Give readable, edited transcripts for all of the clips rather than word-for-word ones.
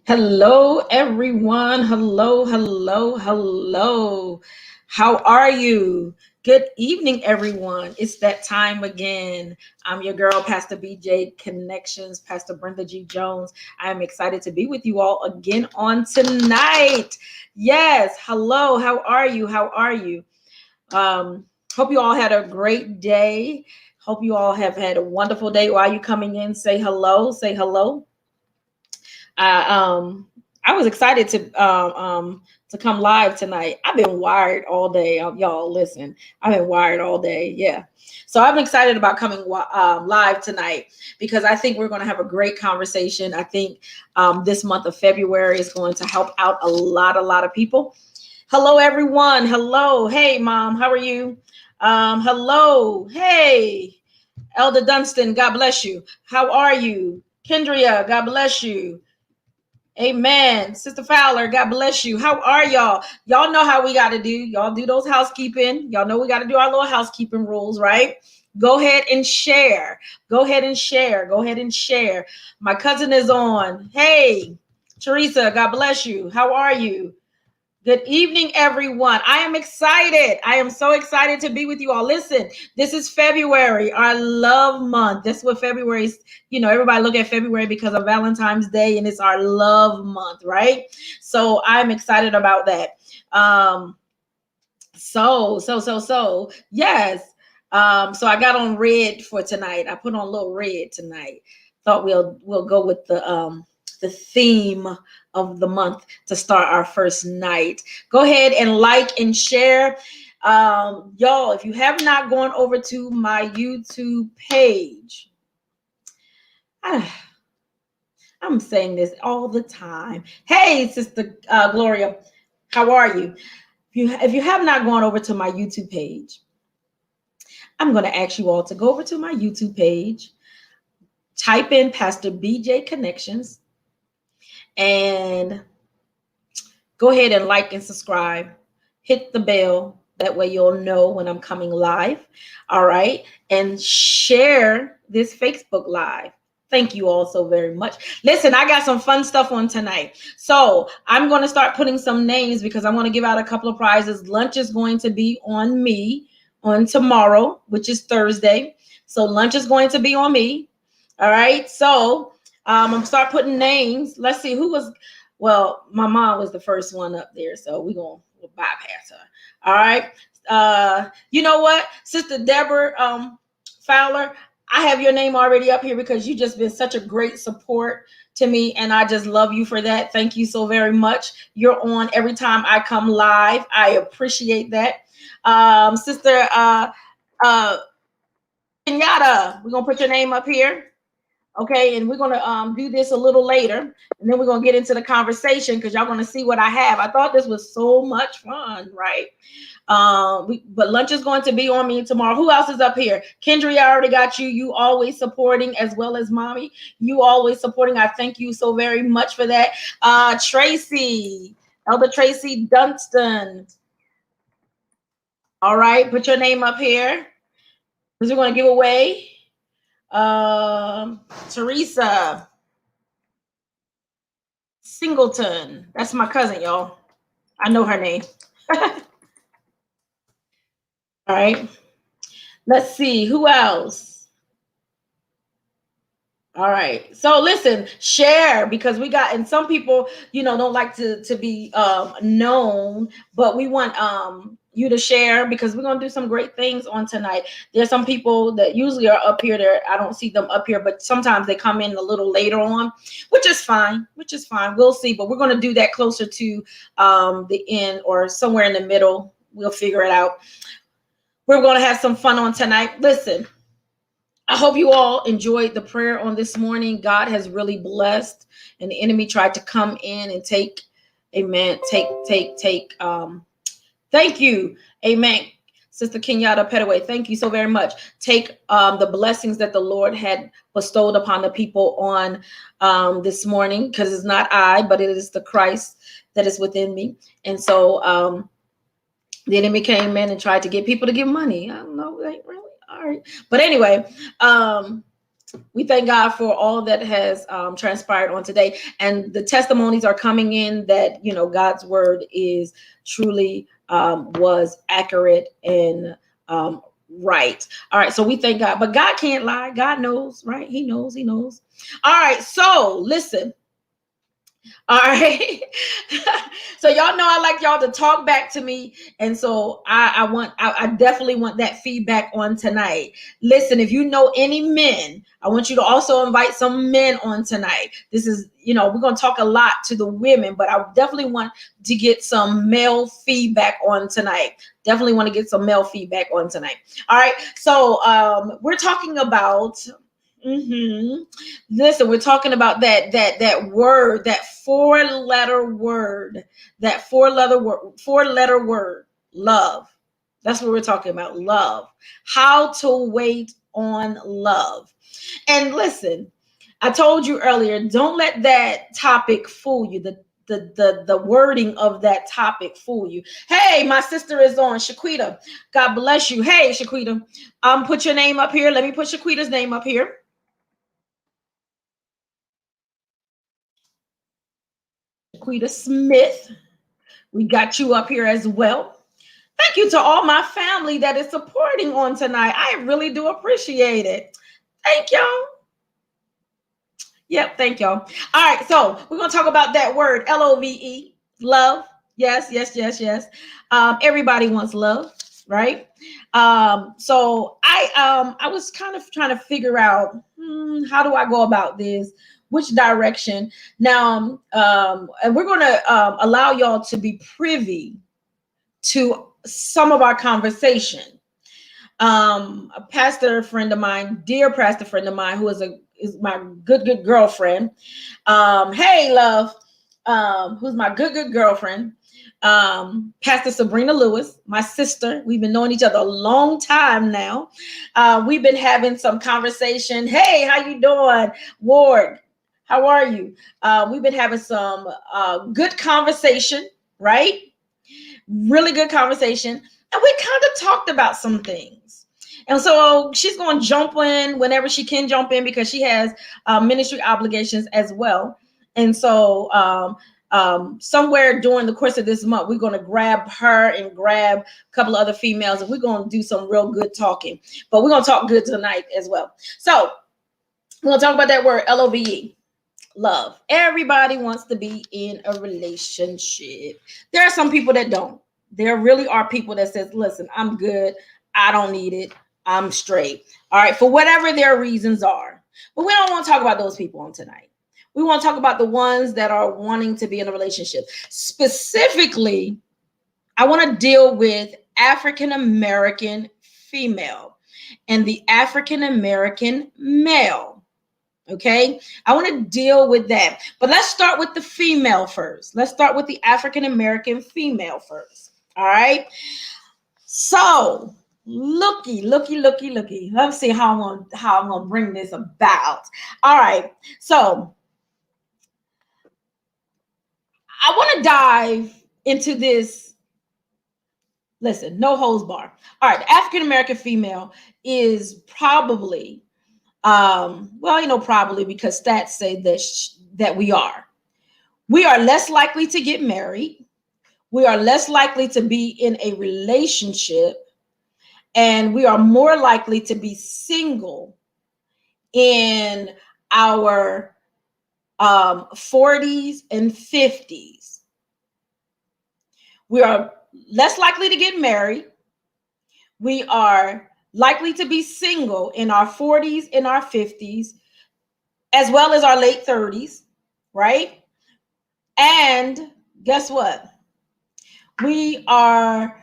Hello, everyone. Hello, hello, hello. How are you? Good evening, everyone. It's that time again. I'm your girl, Pastor BJ Connections, Pastor Brenda G. Jones. I am excited to be with you all again on tonight. Yes, hello. How are you? How are you? Hope you all had a great day. Hope you all have had a wonderful day. While you coming in, say hello. Say hello. I was excited to come live tonight. I've been wired all day. Y'all listen. I've been wired all day. Yeah. So I'm excited about coming live tonight because I think we're going to have a great conversation. I think this month of February is going to help out a lot of people. Hello, everyone. Hello. Hey, Mom. How are you? Hello. Hey, Elder Dunstan. God bless you. How are you? Kendria. God bless you. Amen. Sister Fowler, God bless you. How are y'all? Y'all know how we got to do. Y'all do those housekeeping. Y'all know we got to do our little housekeeping rules, right? Go ahead and share. Go ahead and share. Go ahead and share. My cousin is on. Hey, Teresa, God bless you. How are you? Good evening, everyone. I am excited. I am so excited to be with you all. Listen, this is February, our love month. That's what February is. Everybody look at February because of Valentine's Day, and it's our love month, right? So I'm excited about that. Yes. So I got on red for tonight. I put on a little red tonight. Thought we'll go with the theme of the month to start our first night. Go ahead and like and share. Y'all, if you have not gone over to my YouTube page, I'm saying this all the time. Hey, Sister Gloria, how are you? If you have not gone over to my YouTube page, I'm going to ask you all to go over to my YouTube page, type in Pastor BJ Connections, and go ahead and like and subscribe. Hit the bell. That way you'll know when I'm coming live. All right. And share this Facebook Live. Thank you all so very much. Listen, I got some fun stuff on tonight. So I'm going to start putting some names because I want to give out a couple of prizes. Lunch is going to be on me on tomorrow, which is Thursday. So lunch is going to be on me. All right. So I'm going to start putting names. Let's see who was. Well, my mom was the first one up there. So we'll bypass her. All right. You know what? Sister Deborah Fowler, I have your name already up here because you've just been such a great support to me, and I just love you for that. Thank you so very much. You're on every time I come live. I appreciate that. Sister Kenyatta, we're going to put your name up here. Okay, and we're gonna do this a little later, and then we're gonna get into the conversation because y'all gonna see what I have. I thought this was so much fun, right? But lunch is going to be on me tomorrow. Who else is up here? Kendria, I already got you. You always supporting, as well as mommy. You always supporting. I thank you so very much for that. Tracy, Elder Tracy Dunstan. All right, put your name up here because we're gonna give away. Teresa Singleton. That's my cousin, y'all. I know her name. All right. Let's see who else. All right. So listen, share because we got, and some people, don't like to be known, but we want you to share because we're gonna do some great things on tonight. There's some people that usually are up here there. I don't see them up here, but sometimes they come in a little later on, which is fine. We'll see, but we're gonna do that closer to the end or somewhere in the middle. We'll figure it out. We're gonna have some fun on tonight. Listen, I hope you all enjoyed the prayer on this morning. God has really blessed, and the enemy tried to come in and take. Amen. Take. Thank you. Amen. Sister Kenyatta Petaway, thank you so very much. Take the blessings that the Lord had bestowed upon the people on this morning, because it's not I, but it is the Christ that is within me. And so the enemy came in and tried to get people to give money. I don't know, like, really? All right. But anyway, We thank God for all that has transpired on today, and the testimonies are coming in that God's word is truly was accurate and right. All right, so we thank God, but God can't lie. God knows, right? He knows. He knows. All right, so listen. All right. So y'all know I like y'all to talk back to me. And so I definitely want that feedback on tonight. Listen, if you know any men, I want you to also invite some men on tonight. This is, we're going to talk a lot to the women, but I definitely want to get some male feedback on tonight. Definitely want to get some male feedback on tonight. All right. So we're talking about listen, we're talking about that word, that four-letter word, four-letter word, love. That's what we're talking about, love. How to wait on love. And listen, I told you earlier, don't let that topic fool you. The wording of that topic fool you. Hey, my sister is on, Shaquita. God bless you. Hey, Shaquita. Put your name up here. Let me put Shaquita's name up here. Quita Smith, we got you up here as well. Thank you to all my family that is supporting on tonight. I really do appreciate it. Thank y'all. Yep, thank y'all. All right, so we're going to talk about that word, L-O-V-E, love. Yes, yes, yes, yes. Everybody wants love, right? So I was kind of trying to figure out how do I go about this, which direction. Now, and we're going to allow y'all to be privy to some of our conversation. A pastor friend of mine, dear pastor friend of mine, who is my good girlfriend. Hey, love, who's my good girlfriend. Pastor Sabrina Lewis, my sister. We've been knowing each other a long time now. We've been having some conversation. Hey, how you doing, Ward? How are you? We've been having some good conversation, right? Really good conversation. And we kind of talked about some things. And so she's going to jump in whenever she can jump in because she has ministry obligations as well. And so somewhere during the course of this month, we're going to grab her and grab a couple of other females, and we're going to do some real good talking. But we're going to talk good tonight as well. So we're going to talk about that word, L-O-V-E, love. Everybody wants to be in a relationship. There are some people that don't. There really are people that says, listen, I'm good. I don't need it. I'm straight. All right. For whatever their reasons are. But we don't want to talk about those people on tonight. We want to talk about the ones that are wanting to be in a relationship. Specifically, I want to deal with African-American female and the African-American male. Okay, I want to deal with that. But let's start with the female first. Let's start with the African-American female first. All right. So looky. Let's see how I'm gonna bring this about. All right. So I want to dive into this. Listen, no holds bar. All right, the African-American female is probably probably because stats say that we are less likely to get married. We are less likely to be in a relationship, and we are more likely to be single in our 40s and 50s. We are less likely to get married. We are likely to be single in our 40s and our 50s, as well as our late 30s, right? And guess what? We are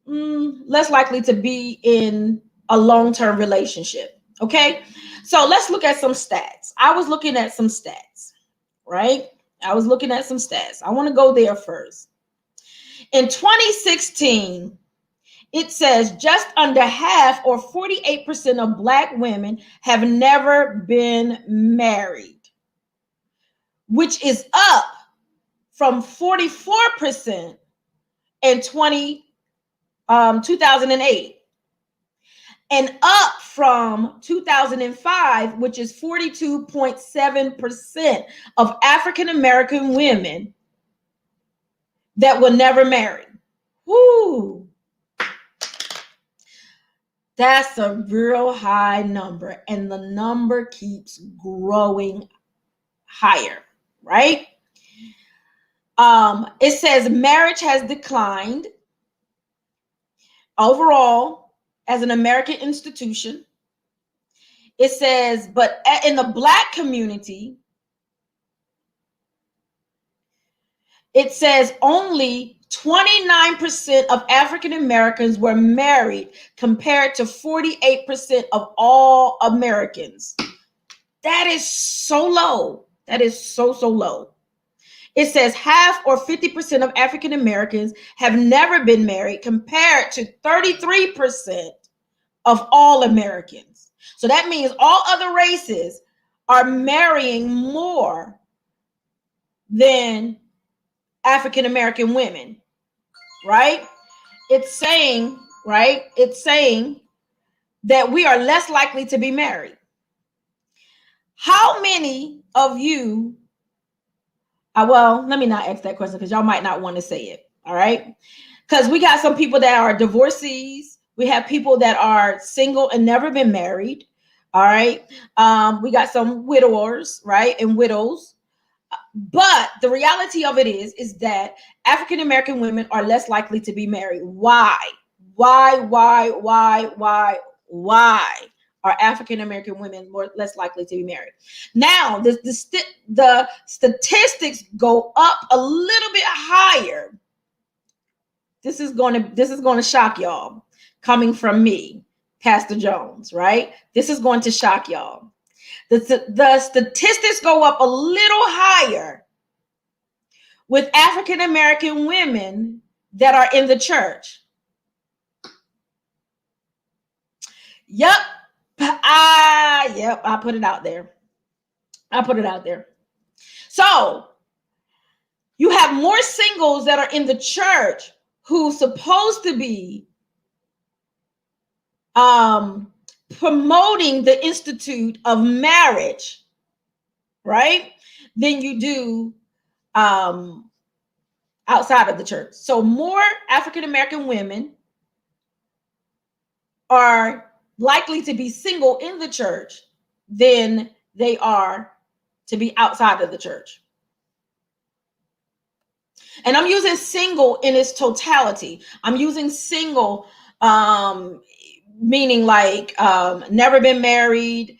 less likely to be in a long-term relationship. Okay. So let's look at some stats. I was looking at some stats, right? I want to go there first. In 2016, it says just under half, or 48% of Black women have never been married, which is up from 44% in 2008. and up from 2005, which is 42.7% of African American women that will never marry. Whoo! That's a real high number, and the number keeps growing higher, right? It says marriage has declined overall as an American institution. It says, but in the Black community, it says only 29% of African Americans were married compared to 48% of all Americans. That is so low. That is so low. It says half or 50% of African Americans have never been married compared to 33% of all Americans. So that means all other races are marrying more than African American women, right? It's saying, right? It's saying that we are less likely to be married. How many of you, well, let me not ask that question because y'all might not want to say it, all right? Because we got some people that are divorcees. We have people that are single and never been married, all right? We got some widowers, right, and widows. But the reality of it is that African American women are less likely to be married. Why? Why are African American women less likely to be married? Now, the statistics go up a little bit higher. This is going to shock y'all, coming from me, Pastor Jones, right? This is going to shock y'all. The statistics go up a little higher with African American women that are in the church. Yep, I put it out there. So you have more singles that are in the church who's supposed to be promoting the institute of marriage, right, than you do outside of the church. So more African American women are likely to be single in the church than they are to be outside of the church. And I'm using single in its totality. I'm using single meaning like never been married,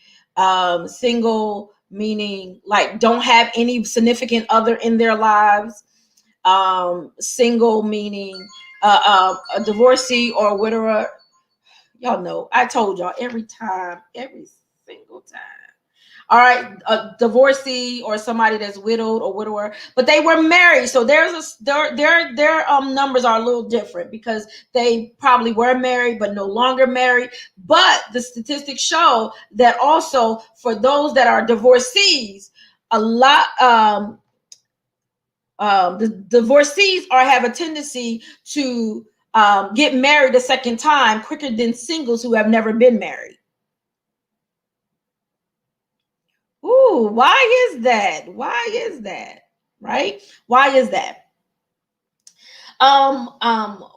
single meaning like don't have any significant other in their lives, single meaning a divorcee or a widower. Y'all know, I told y'all every single time. All right, a divorcee or somebody that's widowed or widower, but they were married. So their numbers are a little different because they probably were married but no longer married. But the statistics show that also for those that are divorcees, a lot the divorcees have a tendency to get married a second time quicker than singles who have never been married. Ooh, why is that? Right? Why is that?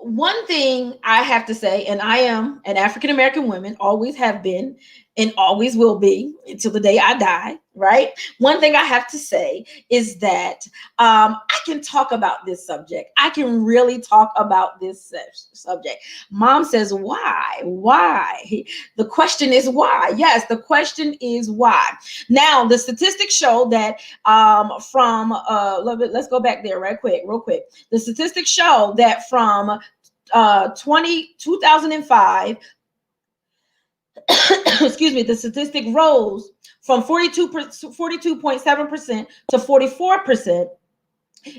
One thing I have to say, and I am an African American woman, always have been and always will be until the day I die, right? One thing I have to say is that I can talk about this subject. I can really talk about this subject. Mom says, why? The question is why. Yes, the question is why. Now, the statistics show that let's go back there real quick. The statistics show that from 2005, excuse me, the statistic rose from 42.7% to 44%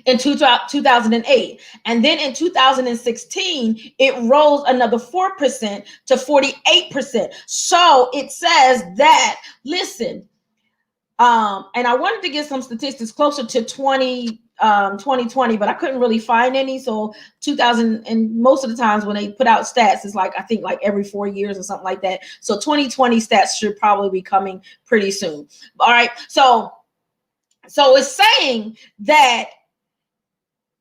in 2008. And then in 2016, it rose another 4% to 48%. So it says that, listen, And I wanted to get some statistics closer to 2020, but I couldn't really find any. So 2000, and most of the times when they put out stats, it's like, I think like every 4 years or something like that. So 2020 stats should probably be coming pretty soon. All right. So it's saying that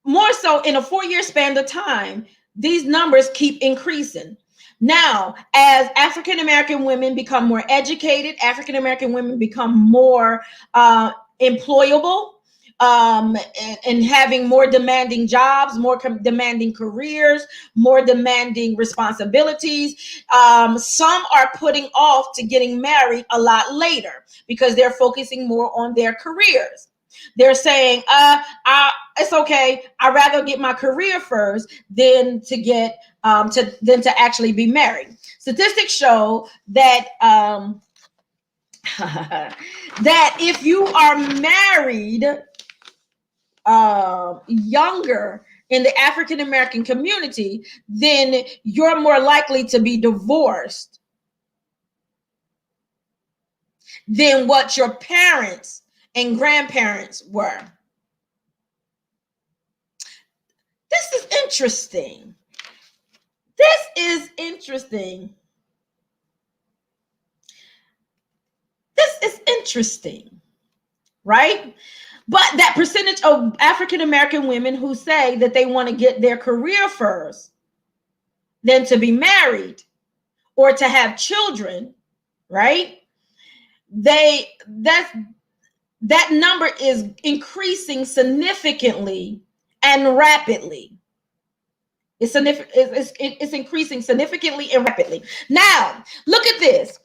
more so in a 4-year span of time, these numbers keep increasing. Now, as African American women become more educated, African American women become more employable, and having more demanding jobs, more demanding careers, more demanding responsibilities. Some are putting off to getting married a lot later because they're focusing more on their careers. They're saying, it's okay. I'd rather get my career first than to get to actually be married. Statistics show that that if you are married younger in the African American community, then you're more likely to be divorced than what your parents and grandparents were. This is interesting. This is interesting. This is interesting, right? But that percentage of African American women who say that they want to get their career first than to be married or to have children, right? That number is increasing significantly and rapidly. It's increasing significantly and rapidly. Now, look at this.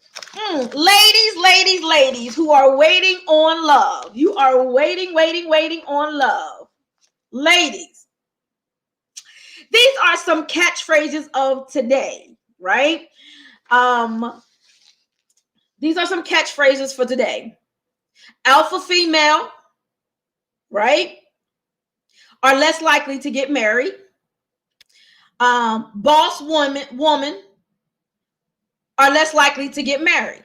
Ladies who are waiting on love. You are waiting on love. Ladies, these are some catchphrases of today, right? These are some catchphrases for today. Alpha female, right, are less likely to get married. Boss woman are less likely to get married.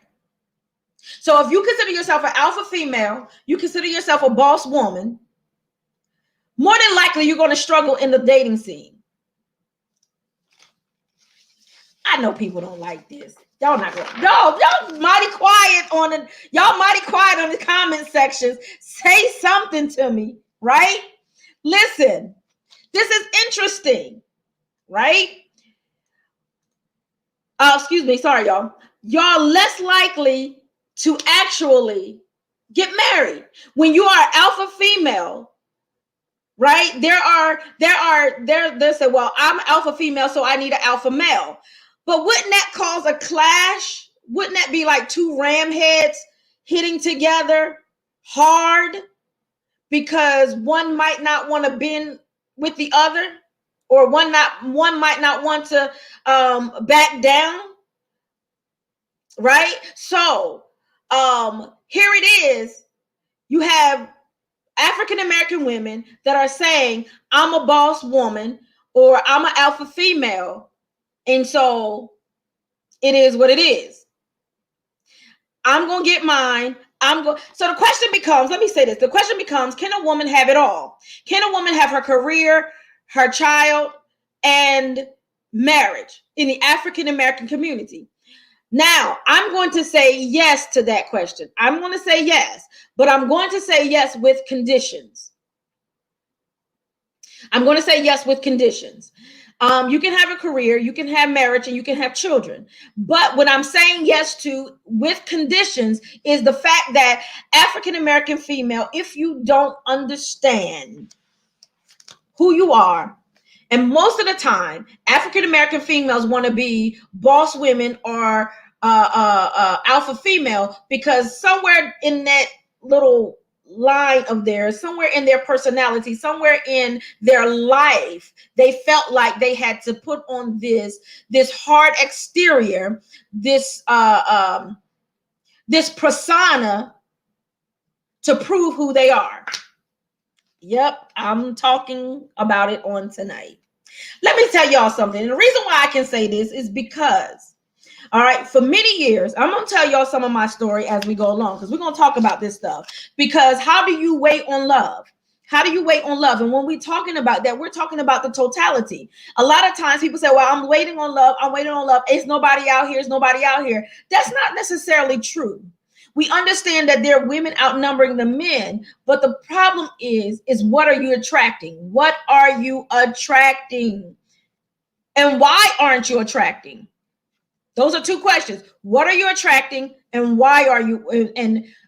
So if you consider yourself an alpha female, you consider yourself a boss woman, more than likely you're going to struggle in the dating scene. I know people don't like this. Y'all not going. Y'all mighty quiet on the comment sections. Say something to me, right? Listen, this is interesting, right? Excuse me, sorry, y'all. Y'all less likely to actually get married when you are alpha female, right? They say, well, I'm alpha female, so I need an alpha male. But wouldn't that cause a clash? Wouldn't that be like two ram heads hitting together hard because one might not want to bend with the other, or one might not want to back down, right? So here it is. You have African American women that are saying, I'm a boss woman or I'm an alpha female, and so it is what it is. I'm going to get mine. So the question becomes, let me say this. The question becomes, can a woman have it all? Can a woman have her career, her child, and marriage in the African American community? Now, I'm going to say yes to that question. I'm going to say yes, but I'm going to say yes with conditions. I'm going to say yes with conditions. You can have a career, you can have marriage, and you can have children. But what I'm saying yes to with conditions is the fact that African American female, if you don't understand who you are, and most of the time, African American females want to be boss women or alpha female because somewhere in that little line of theirs, somewhere in their personality, somewhere in their life, they felt like they had to put on this hard exterior, this persona to prove who they are. Yep, I'm talking about it on tonight. Let me tell y'all something. And the reason why I can say this is because All right. For many years, I'm going to tell y'all some of my story as we go along, because we're going to talk about this stuff. Because how do you wait on love? How do you wait on love? And when we're talking about that, we're talking about the totality. A lot of times people say, well, I'm waiting on love. I'm waiting on love. It's nobody out here. It's nobody out here. That's not necessarily true. We understand that there are women outnumbering the men, but the problem is what are you attracting? What are you attracting? And why aren't you attracting? Those are two questions. What are you attracting, and why are you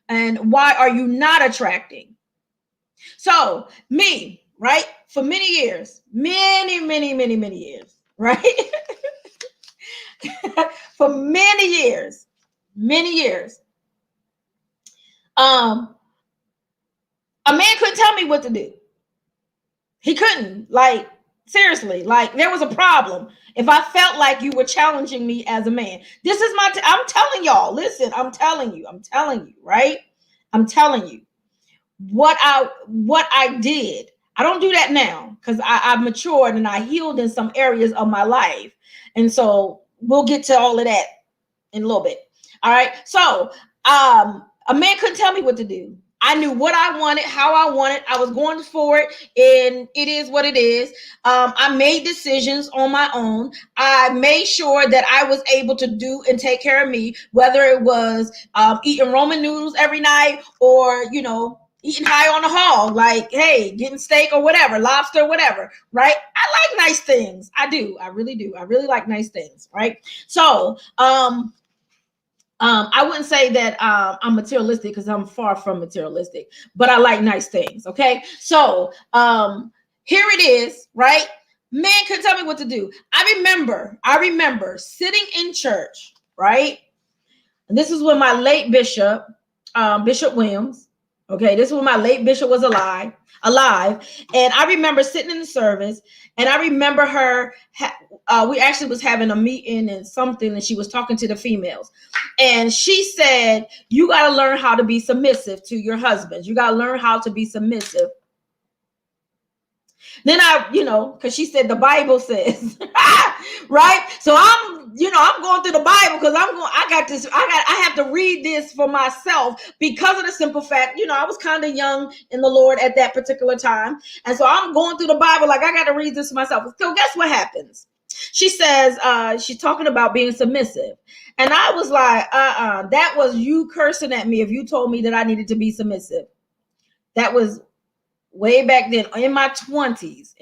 and why are you not attracting? So me, right? For many years, many years, right? For many years, a man couldn't tell me what to do. He couldn't. Like, seriously, like there was a problem if I felt like you were challenging me as a man. This is I'm telling y'all, listen, I'm telling you, right? I'm telling you what I did. I don't do that now because I've matured and I healed in some areas of my life. And so we'll get to all of that in a little bit. All right. So a man couldn't tell me what to do. I knew what I wanted, how I wanted. I was going for it, and it is what it is. I made decisions on my own. I made sure that I was able to do and take care of me, whether it was eating Roman noodles every night or, eating high on the hog, like, hey, getting steak or whatever, lobster, whatever, right? I like nice things. I do. I really do. I really like nice things, right? So, I wouldn't say that I'm materialistic because I'm far from materialistic, but I like nice things. Okay. So here it is, right? Man couldn't tell me what to do. I remember sitting in church, right? And this is when my late bishop, Bishop Williams, okay, this is when my late bishop was alive. And I remember sitting in the service, and I remember her, we actually was having a meeting and something, and she was talking to the females. And she said, you got to learn how to be submissive to your husbands. You got to learn how to be submissive. Then because she said the Bible says, right? So I'm going through the Bible because I have to read this for myself because of the simple fact, I was kind of young in the Lord at that particular time. And so I'm going through the Bible like I got to read this for myself. So guess what happens? She says, she's talking about being submissive. And I was like, that was you cursing at me if you told me that I needed to be submissive. That was way back then, in my 20s,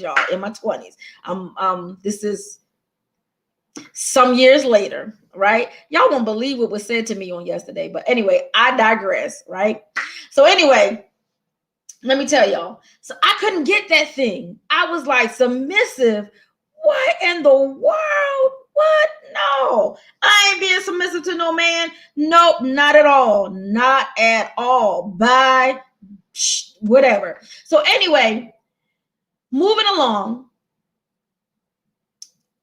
y'all, in my 20s. This is some years later, right? Y'all won't believe what was said to me on yesterday, but anyway, I digress, right? So anyway, let me tell y'all. So I couldn't get that thing. I was like, submissive? What in the world? What? No, I ain't being submissive to no man. Nope, not at all. Not at all. Bye. Whatever. So anyway, moving along,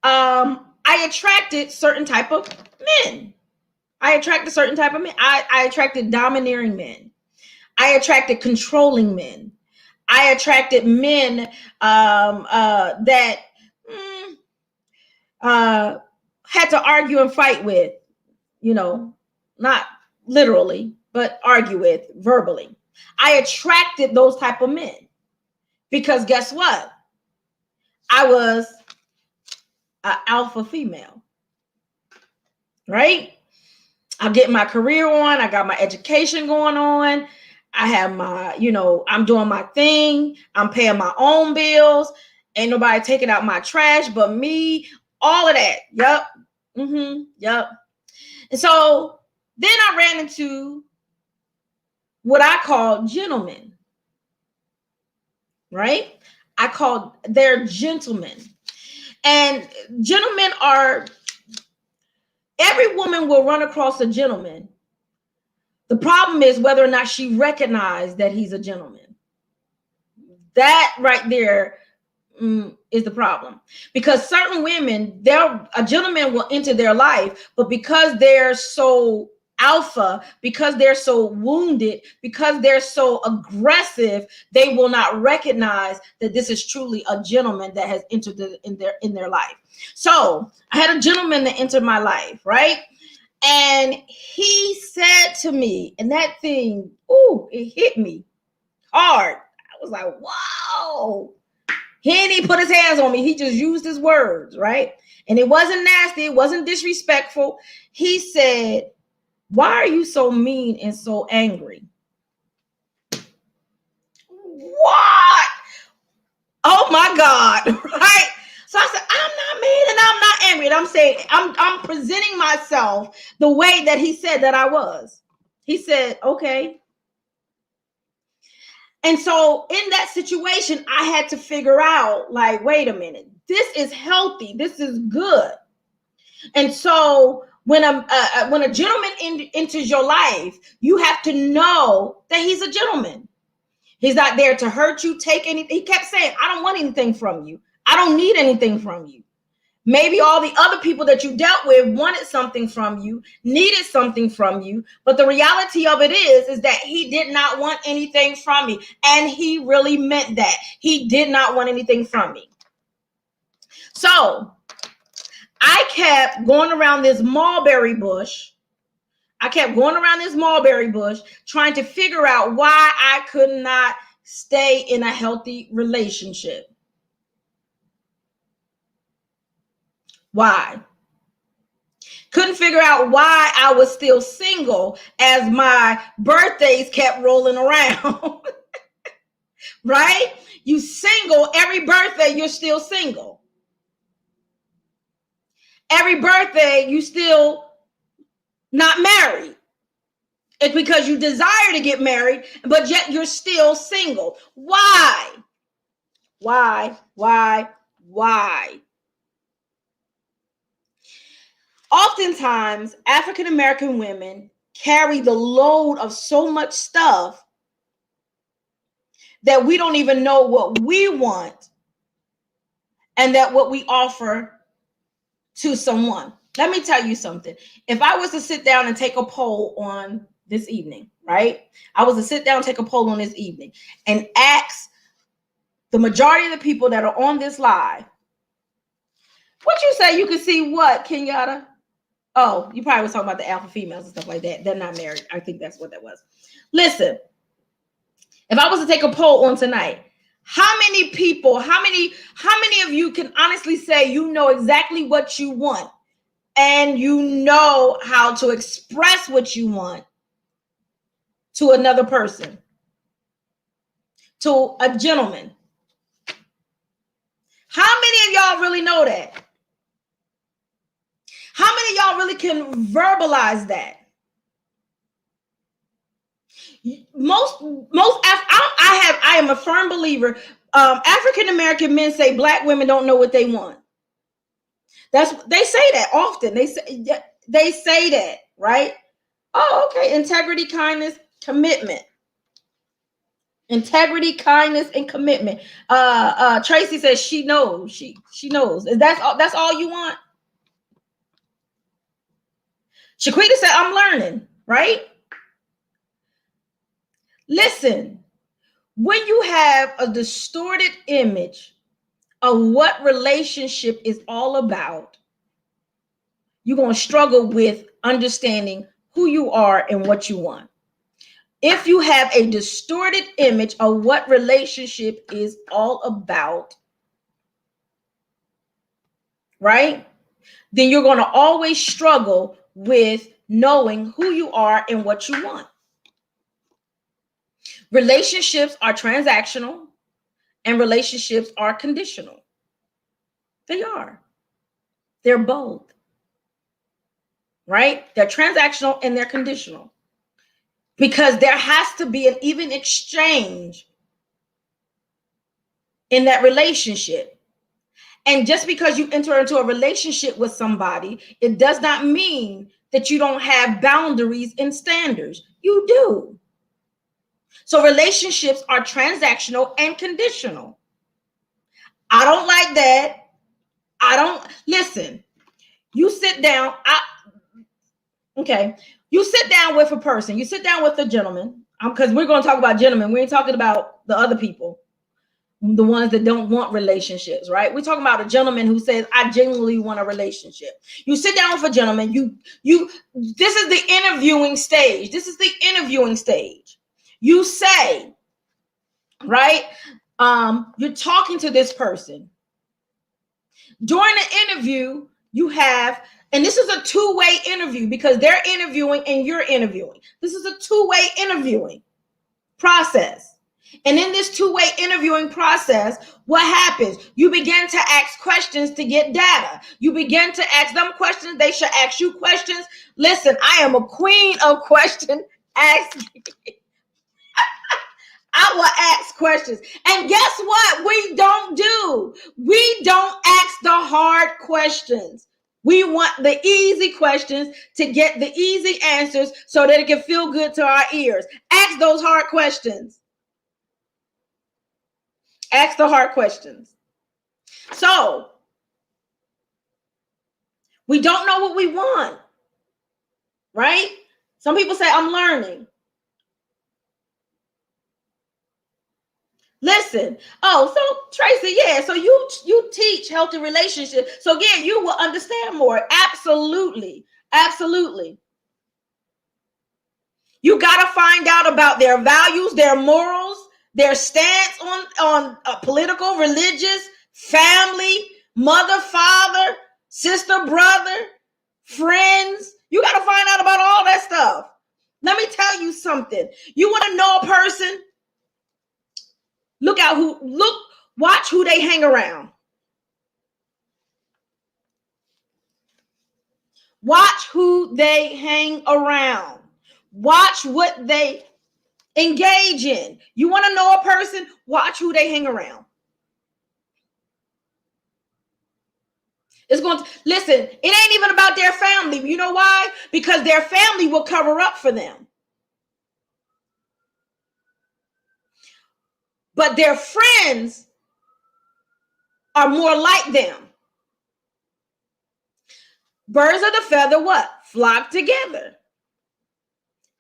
I attracted certain type of men. I attracted domineering men. I attracted controlling men. I attracted men that had to argue and fight with, not literally, but argue with verbally. I attracted those type of men because guess what? I was an alpha female, right? I'm getting my career on. I got my education going on. I have my, I'm doing my thing. I'm paying my own bills. Ain't nobody taking out my trash but me. All of that. Yep. Yep. And so then I ran into what I call gentlemen, right? They're gentlemen. And gentlemen every woman will run across a gentleman. The problem is whether or not she recognized that he's a gentleman. That right there is the problem. Because certain women, a gentleman will enter their life, but because they're so alpha, because they're so wounded, because they're so aggressive, they will not recognize that this is truly a gentleman that has entered in their life. So I had a gentleman that entered my life, right? And he said to me, and that thing, ooh, it hit me hard. I was like, whoa. He didn't even put his hands on me. He just used his words, right? And it wasn't nasty. It wasn't disrespectful. He said, why are you so mean and so angry? What? Oh my God, right? So I said, I'm not mean and I'm not angry. And I'm saying, I'm presenting myself the way that he said that I was. He said, okay. And so in that situation, I had to figure out, like, wait a minute, this is healthy. This is good. And so when a gentleman enters your life, you have to know that he's a gentleman. He's not there to hurt you, take anything. He kept saying, I don't want anything from you. I don't need anything from you. Maybe all the other people that you dealt with wanted something from you, needed something from you. But the reality of it is that he did not want anything from me. And he really meant that. He did not want anything from me. So I kept going around this mulberry bush. Trying to figure out why I could not stay in a healthy relationship. Why? Couldn't figure out why I was still single as my birthdays kept rolling around. Right? You single, every birthday you're still single. Every birthday you still not married. It's because you desire to get married, but yet you're still single. Why? Oftentimes, African American women carry the load of so much stuff that we don't even know what we want and that what we offer to someone. Let me tell you something. If I was to sit down and take a poll on this evening, right? I was to sit down and take a poll on this evening and ask the majority of the people that are on this live, what you say you can see what, Kenyatta? Oh, you probably was talking about the alpha females and stuff like that. They're not married. I think that's what that was. Listen, if I was to take a poll on tonight, how many people, how many of you can honestly say you know exactly what you want and you know how to express what you want to another person, to a gentleman? How many of y'all really know that? How many of y'all really can verbalize that? I am a firm believer. African American men say black women don't know what they want. They say that often. They say that, right? Oh, okay. Integrity, kindness, commitment. Integrity, kindness, and commitment. Tracy says she knows. She knows. That's all you want. Shaquita said, I'm learning, right? Listen, when you have a distorted image of what relationship is all about, you're going to struggle with understanding who you are and what you want. If you have a distorted image of what relationship is all about, right, then you're going to always struggle with knowing who you are and what you want. Relationships are transactional and relationships are conditional. They are. They're both. Right? They're transactional and they're conditional. Because there has to be an even exchange in that relationship. And just because you enter into a relationship with somebody, it does not mean that you don't have boundaries and standards. You do. So relationships are transactional and conditional. I don't like that. Listen, you sit down. Okay. You sit down with a person, you sit down with a gentleman, because we're going to talk about gentlemen. We ain't talking about the other people, the ones that don't want relationships, right? We're talking about a gentleman who says, I genuinely want a relationship. You sit down with a gentleman, this is the interviewing stage. This is the interviewing stage. You say, right? You're talking to this person. During the interview, you have, and this is a two-way interview because they're interviewing and you're interviewing. This is a two-way interviewing process. And in this two-way interviewing process, what happens? You begin to ask questions to get data. You begin to ask them questions. They should ask you questions. Listen, I am a queen of question asking. I will ask questions. And guess what? We don't do. We don't ask the hard questions. We want the easy questions to get the easy answers so that it can feel good to our ears. Ask those hard questions. Ask the hard questions. So, we don't know what we want, right? Some people say, I'm learning. Listen. Oh, so Tracy, yeah. So you teach healthy relationships. So again, you will understand more. Absolutely. Absolutely. You got to find out about their values, their morals, their stance on political, religious, family, mother, father, sister, brother, friends. You got to find out about all that stuff. Let me tell you something. You want to know a person? Watch who they hang around. Watch who they hang around. Watch what they engage in. You want to know a person? Watch who they hang around. It's going to, listen, it ain't even about their family. You know why? Because their family will cover up for them. But their friends are more like them. Birds of the feather, what? Flock together.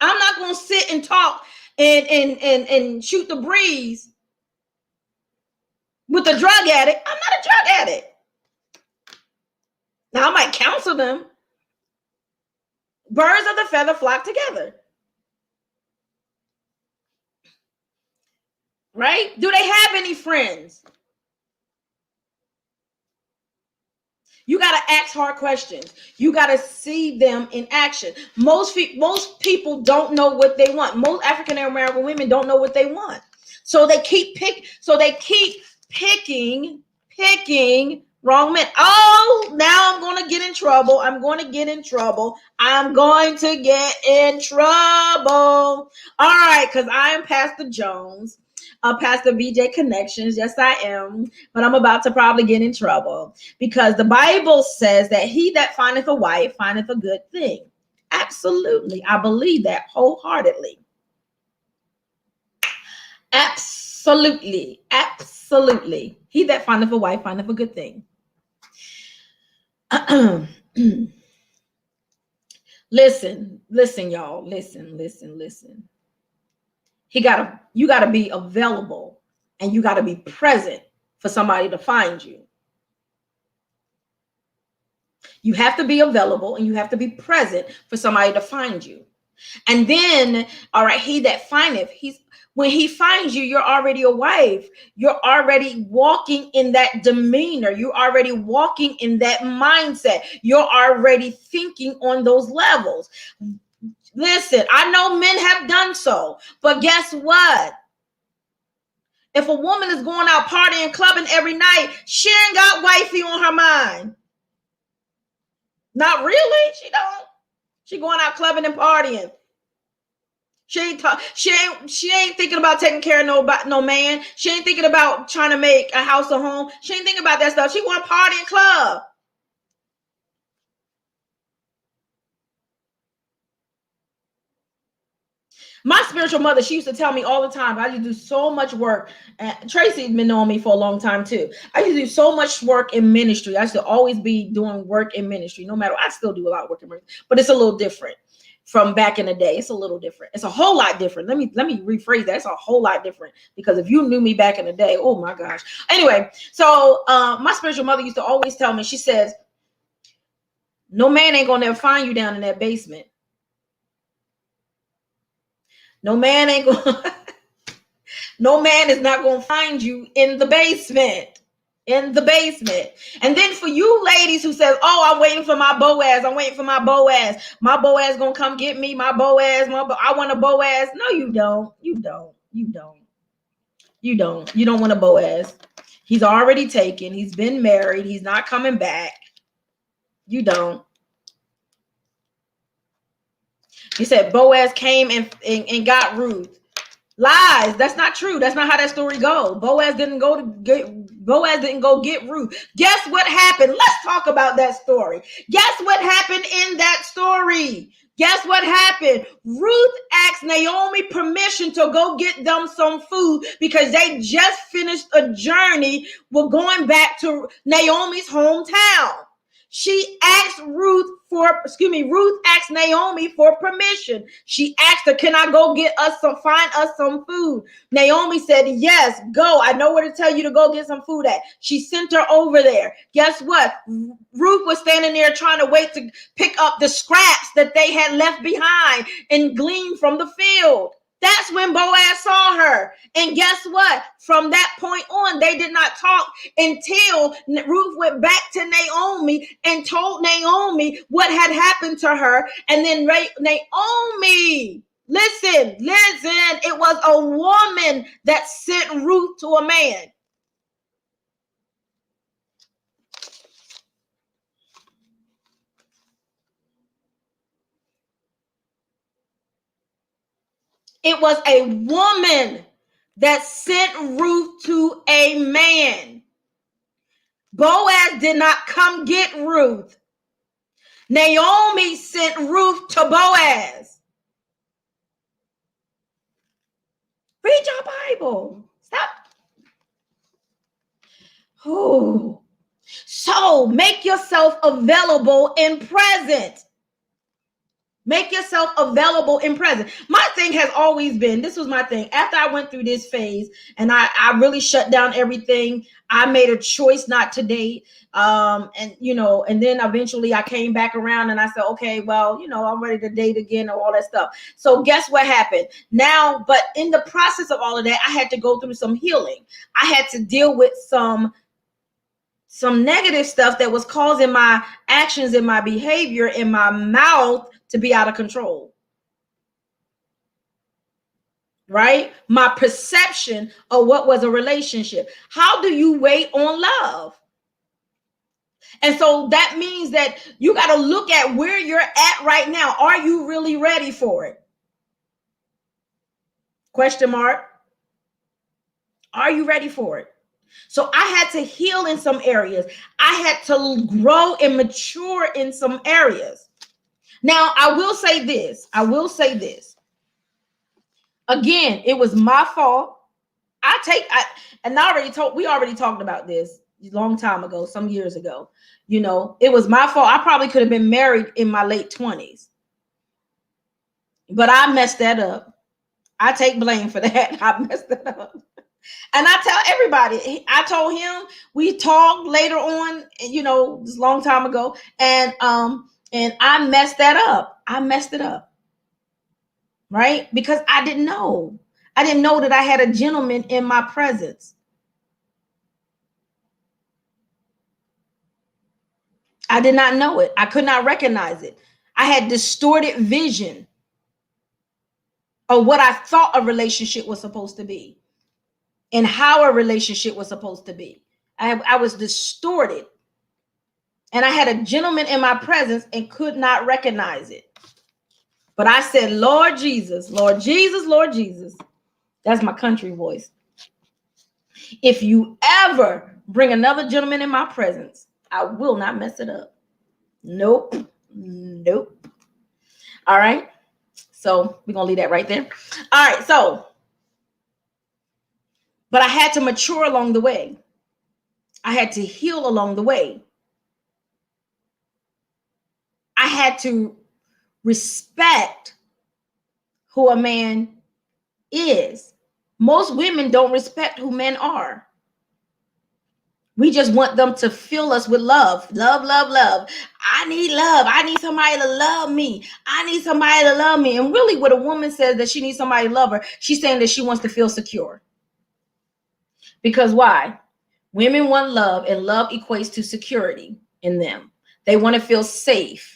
I'm not going to sit and talk and shoot the breeze with a drug addict. I'm not a drug addict. Now, I might counsel them. Birds of the feather flock together. Right? Do they have any friends? You got to ask hard questions. You got to see them in action. Most people don't know what they want. Most African American women don't know what they want. So they keep picking wrong men. Oh, now I'm going to get in trouble. I'm going to get in trouble. All right, because I am Pastor Jones. Pastor BJ Connections. Yes, I am. But I'm about to probably get in trouble because the Bible says that he that findeth a wife findeth a good thing. Absolutely. I believe that wholeheartedly. Absolutely. Absolutely. He that findeth a wife findeth a good thing. Listen, y'all. Listen. You got to be available and you got to be present for somebody to find you. You have to be available and you have to be present for somebody to find you. And then, all right, he that findeth, when he finds you, you're already a wife. You're already walking in that demeanor. You're already walking in that mindset. You're already thinking on those levels. Listen, I know men have done so, but guess what? If a woman is going out partying, clubbing every night, she ain't got wifey on her mind. Not really. She don't. She going out clubbing and partying. She ain't thinking about taking care of no man. She ain't thinking about trying to make a house a home. She ain't thinking about that stuff. She want to party and club. My spiritual mother, she used to tell me all the time, I used to do so much work. Tracy's been knowing me for a long time too. I used to do so much work in ministry. I used to always be doing work in ministry, no matter, I still do a lot of work in ministry, but it's a little different. from back in the day. It's a little different. It's a whole lot different. Let me rephrase that. It's a whole lot different, because if you knew me back in the day, oh my gosh. Anyway, so my spiritual mother used to always tell me, she says, no man ain't gonna ever find you down in that basement. No man ain't gonna no man is not gonna find you in the basement. In the basement. And then for you ladies who says, oh, I'm waiting for my Boaz. I'm waiting for my Boaz. My Boaz gonna come get me. My Boaz. I want a Boaz. No, you don't. You don't. You don't. You don't. You don't want a Boaz. He's already taken. He's been married. He's not coming back. You don't. You said Boaz came and got Ruth. Lies. That's not true. That's not how that story goes. Boaz didn't go get Ruth. Guess what happened? Let's talk about that story. Guess what happened in that story? Guess what happened? Ruth asked Naomi permission to go get them some food because they just finished a journey. We're going back to Naomi's hometown. Ruth asked Naomi for permission. She asked her, can I go find us some food? Naomi said, yes, go. I know where to tell you to go get some food at. She sent her over there. Guess what? Ruth was standing there trying to wait to pick up the scraps that they had left behind and glean from the field. That's when Boaz saw her. And guess what? From that point on, they did not talk until Ruth went back to Naomi and told Naomi what had happened to her. And then Naomi, listen, it was a woman that sent Ruth to a man. It was a woman that sent Ruth to a man. Boaz did not come get Ruth. Naomi sent Ruth to Boaz. Read your Bible. Stop. Oh. So make yourself available in present. Make yourself available in present. My thing has always been, this was my thing. After I went through this phase and I really shut down everything, I made a choice not to date. And then eventually I came back around and I said, okay, well, I'm ready to date again and all that stuff. So guess what happened now? But in the process of all of that, I had to go through some healing. I had to deal with some negative stuff that was causing my actions and my behavior in my mouth to be out of control. Right? My perception of what was a relationship. How do you wait on love? And so that means that you got to look at where you're at right now. Are you really ready for it? Question mark. Are you ready for it? So I had to heal in some areas. I had to grow and mature in some areas. Now, I will say this. Again, it was my fault. We already talked about this a long time ago, some years ago. It was my fault. I probably could have been married in my late 20s. But I messed that up. I take blame for that. I messed that up. And I tell everybody, I told him, we talked later on, this long time ago. And I messed that up. I messed it up. Right? Because I didn't know. I didn't know that I had a gentleman in my presence. I did not know it. I could not recognize it. I had distorted vision of what I thought a relationship was supposed to be and how a relationship was supposed to be. I was distorted. And I had a gentleman in my presence and could not recognize it. But I said, Lord Jesus, Lord Jesus, Lord Jesus. That's my country voice. If you ever bring another gentleman in my presence, I will not mess it up. Nope. All right. So we're going to leave that right there. All right. But I had to mature along the way. I had to heal along the way. I had to respect who a man is. Most women don't respect who men are. We just want them to fill us with love. Love, love, love. I need love. I need somebody to love me. I need somebody to love me. And really, when a woman says that she needs somebody to love her, she's saying that she wants to feel secure. Because why? Women want love, and love equates to security in them. They want to feel safe.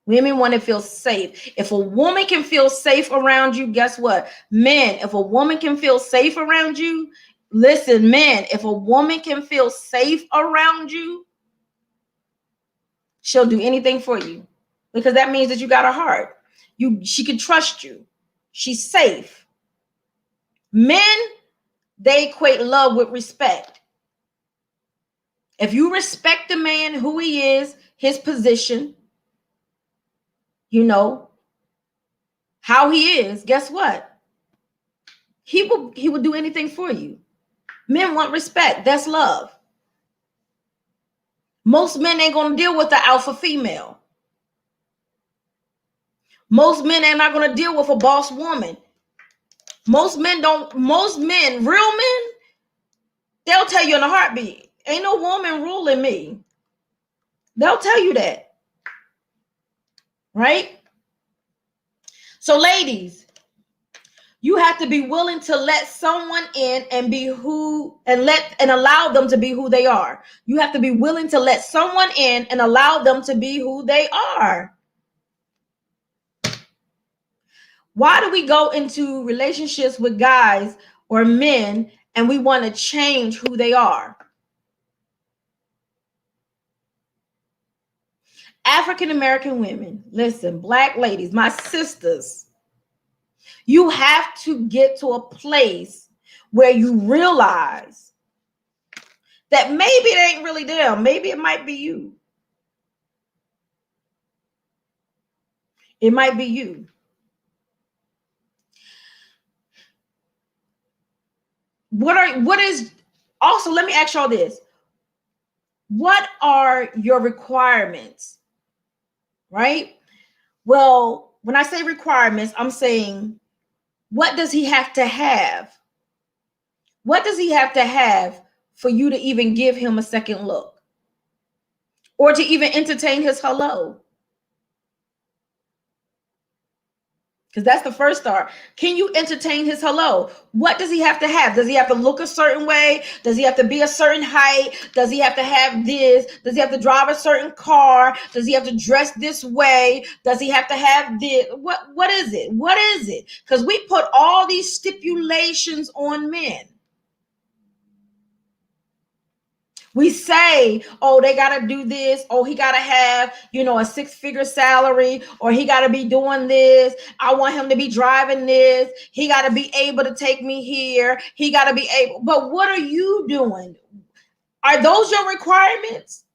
Women want to feel safe. If a woman can feel safe around you, guess what? Men, if a woman can feel safe around you, listen, men, if a woman can feel safe around you, she'll do anything for you, because that means that you got a heart. She can trust you. She's safe. Men, they equate love with respect. If you respect the man, who he is, his position, you know, how he is, guess what? He will do anything for you. Men want respect. That's love. Most men ain't going to deal with the alpha female. Most men are not going to deal with a boss woman. Most men, real men, they'll tell you in a heartbeat, ain't no woman ruling me. They'll tell you that. Right? So ladies, you have to be willing to let someone in and allow them to be who they are. You have to be willing to let someone in and allow them to be who they are. Why do we go into relationships with guys or men and we want to change who they are? African American women, listen, Black ladies, my sisters, you have to get to a place where you realize that maybe it ain't really them. Maybe it might be you. It might be you. Also, let me ask y'all this. What are your requirements? Right? Well, when I say requirements, I'm saying, what does he have to have? What does he have to have for you to even give him a second look? Or to even entertain his hello? Because that's the first start. Can you entertain his hello? What does he have to have? Does he have to look a certain way? Does he have to be a certain height? Does he have to have this? Does he have to drive a certain car? Does he have to dress this way? Does he have to have this? What is it? What is it? Because we put all these stipulations on men. We say, oh, they got to do this. Oh, he got to have, a 6-figure salary, or he got to be doing this. I want him to be driving this. He got to be able to take me here. He got to be able. But what are you doing? Are those your requirements?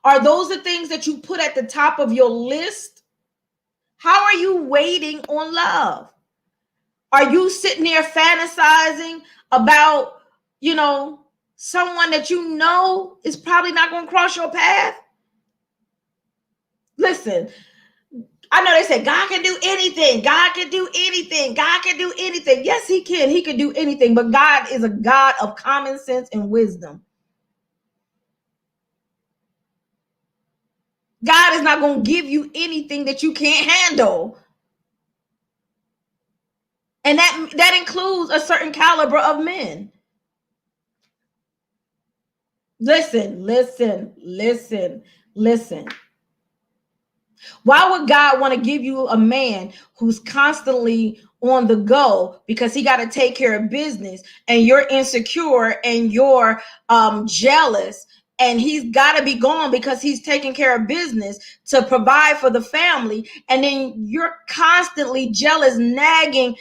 Are those the things that you put at the top of your list? How are you waiting on love? Are you sitting there fantasizing about, someone that you know is probably not going to cross your path? Listen, I know they say God can do anything. God can do anything. God can do anything. Yes, he can. He can do anything. But God is a God of common sense and wisdom. God is not going to give you anything that you can't handle. And that includes a certain caliber of men. Listen. Why would God want to give you a man who's constantly on the go because he got to take care of business, and you're insecure and you're jealous, and he's got to be gone because he's taking care of business to provide for the family, and then you're constantly jealous, nagging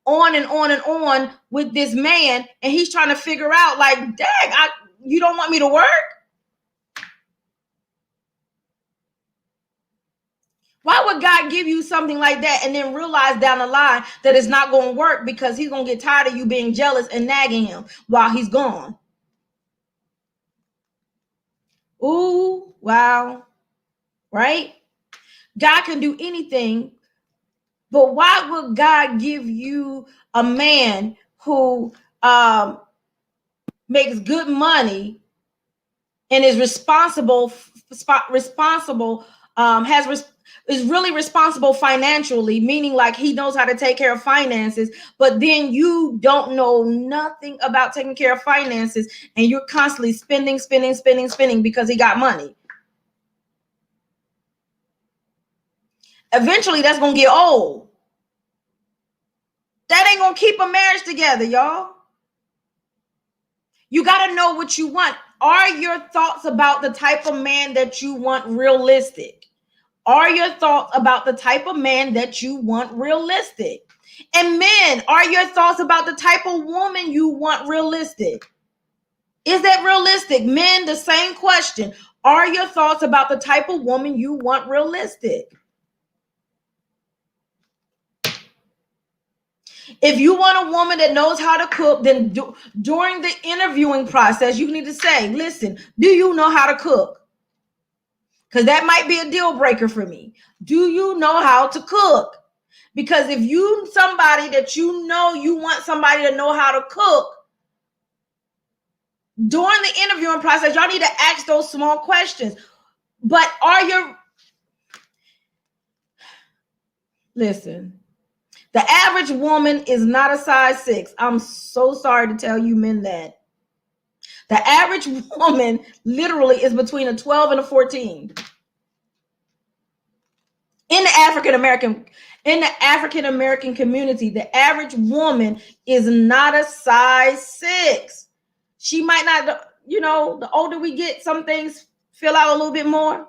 on and on and on with this man, and he's trying to figure out, like, dang, you don't want me to work? Why would God give you something like that and then realize down the line that it's not going to work because he's going to get tired of you being jealous and nagging him while he's gone? Ooh, wow. Right? God can do anything, but why would God give you a man who makes good money and is responsible, is really responsible financially, meaning like he knows how to take care of finances, but then you don't know nothing about taking care of finances and you're constantly spending because he got money? Eventually that's gonna get old. That ain't gonna keep a marriage together, y'all. You got to know what you want. Are your thoughts about the type of man that you want realistic? Are your thoughts about the type of man that you want realistic? And men, are your thoughts about the type of woman you want realistic? Is that realistic? Men, the same question. Are your thoughts about the type of woman you want realistic? If you want a woman that knows how to cook, then during the interviewing process, you need to say, listen, do you know how to cook? Because that might be a deal breaker for me. Do you know how to cook? Because if you somebody that you know you want somebody to know how to cook, during the interviewing process, y'all need to ask those small questions. But listen, the average woman is not a size 6. I'm so sorry to tell you men that. The average woman literally is between a 12 and a 14. In the African American community, the average woman is not a size 6. She might not, the older we get, some things fill out a little bit more,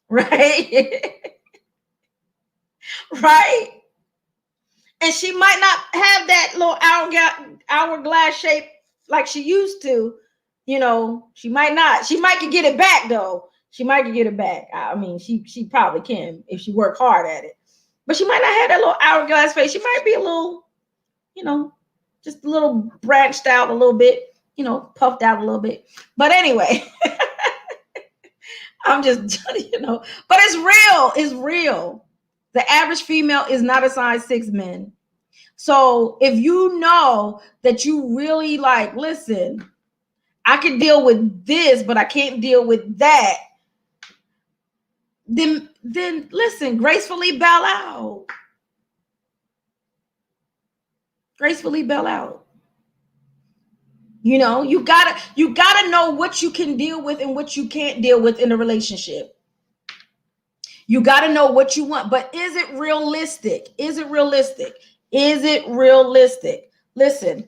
right? Right? And she might not have that little hourglass shape like she used to. She might not. She might can get it back though. She might can get it back. I mean, she probably can if she work hard at it. But she might not have that little hourglass face. She might be a little, just a little branched out a little bit, puffed out a little bit. But anyway, I'm just, but it's real. It's real. The average female is not a size 6, men. So if you know that you really like, listen, I can deal with this, but I can't deal with that, then listen, gracefully bow out. Gracefully bail out. You gotta know what you can deal with and what you can't deal with in a relationship. You gotta know what you want, but is it realistic? Is it realistic? Is it realistic? Listen,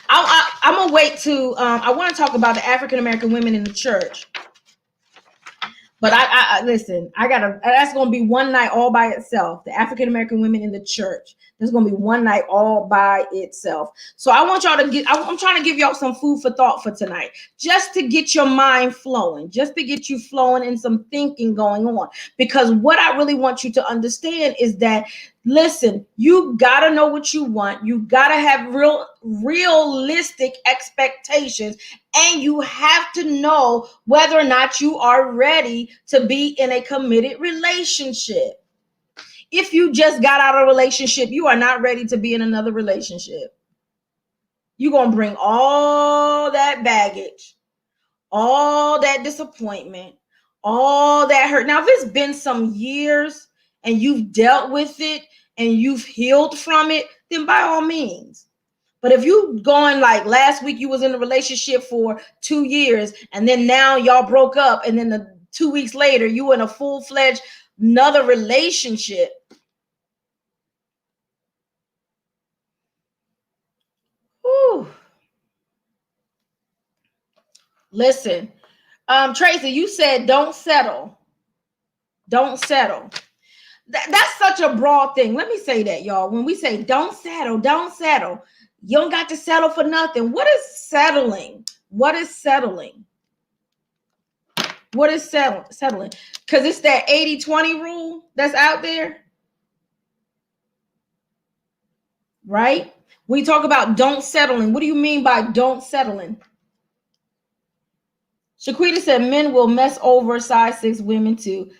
I'm gonna wait to. I want to talk about the African American women in the church. But I listen, that's going to be one night all by itself. The African American women in the church. There's going to be one night all by itself. So I want y'all to I'm trying to give y'all some food for thought for tonight, just to get your mind flowing, just to get you flowing and some thinking going on. Because what I really want you to understand is that, listen, you got to know what you want. You got to have realistic expectations. And you have to know whether or not you are ready to be in a committed relationship. If you just got out of a relationship, you are not ready to be in another relationship. You're going to bring all that baggage, all that disappointment, all that hurt. Now, if it's been some years and you've dealt with it and you've healed from it, then by all means. But if you going like last week, you was in a relationship for 2 years and then now y'all broke up and then 2 weeks later you in a full-fledged another relationship. Whew. Listen, Tracy, you said don't settle. Don't settle. That's such a broad thing. Let me say that, y'all. When we say don't settle, you don't got to settle for nothing. What is settling? What is settling? What is settling? Because it's that 80-20 rule that's out there, right? When you talk about don't settling, what do you mean by don't settling? Shaquita said men will mess over size 6 women too.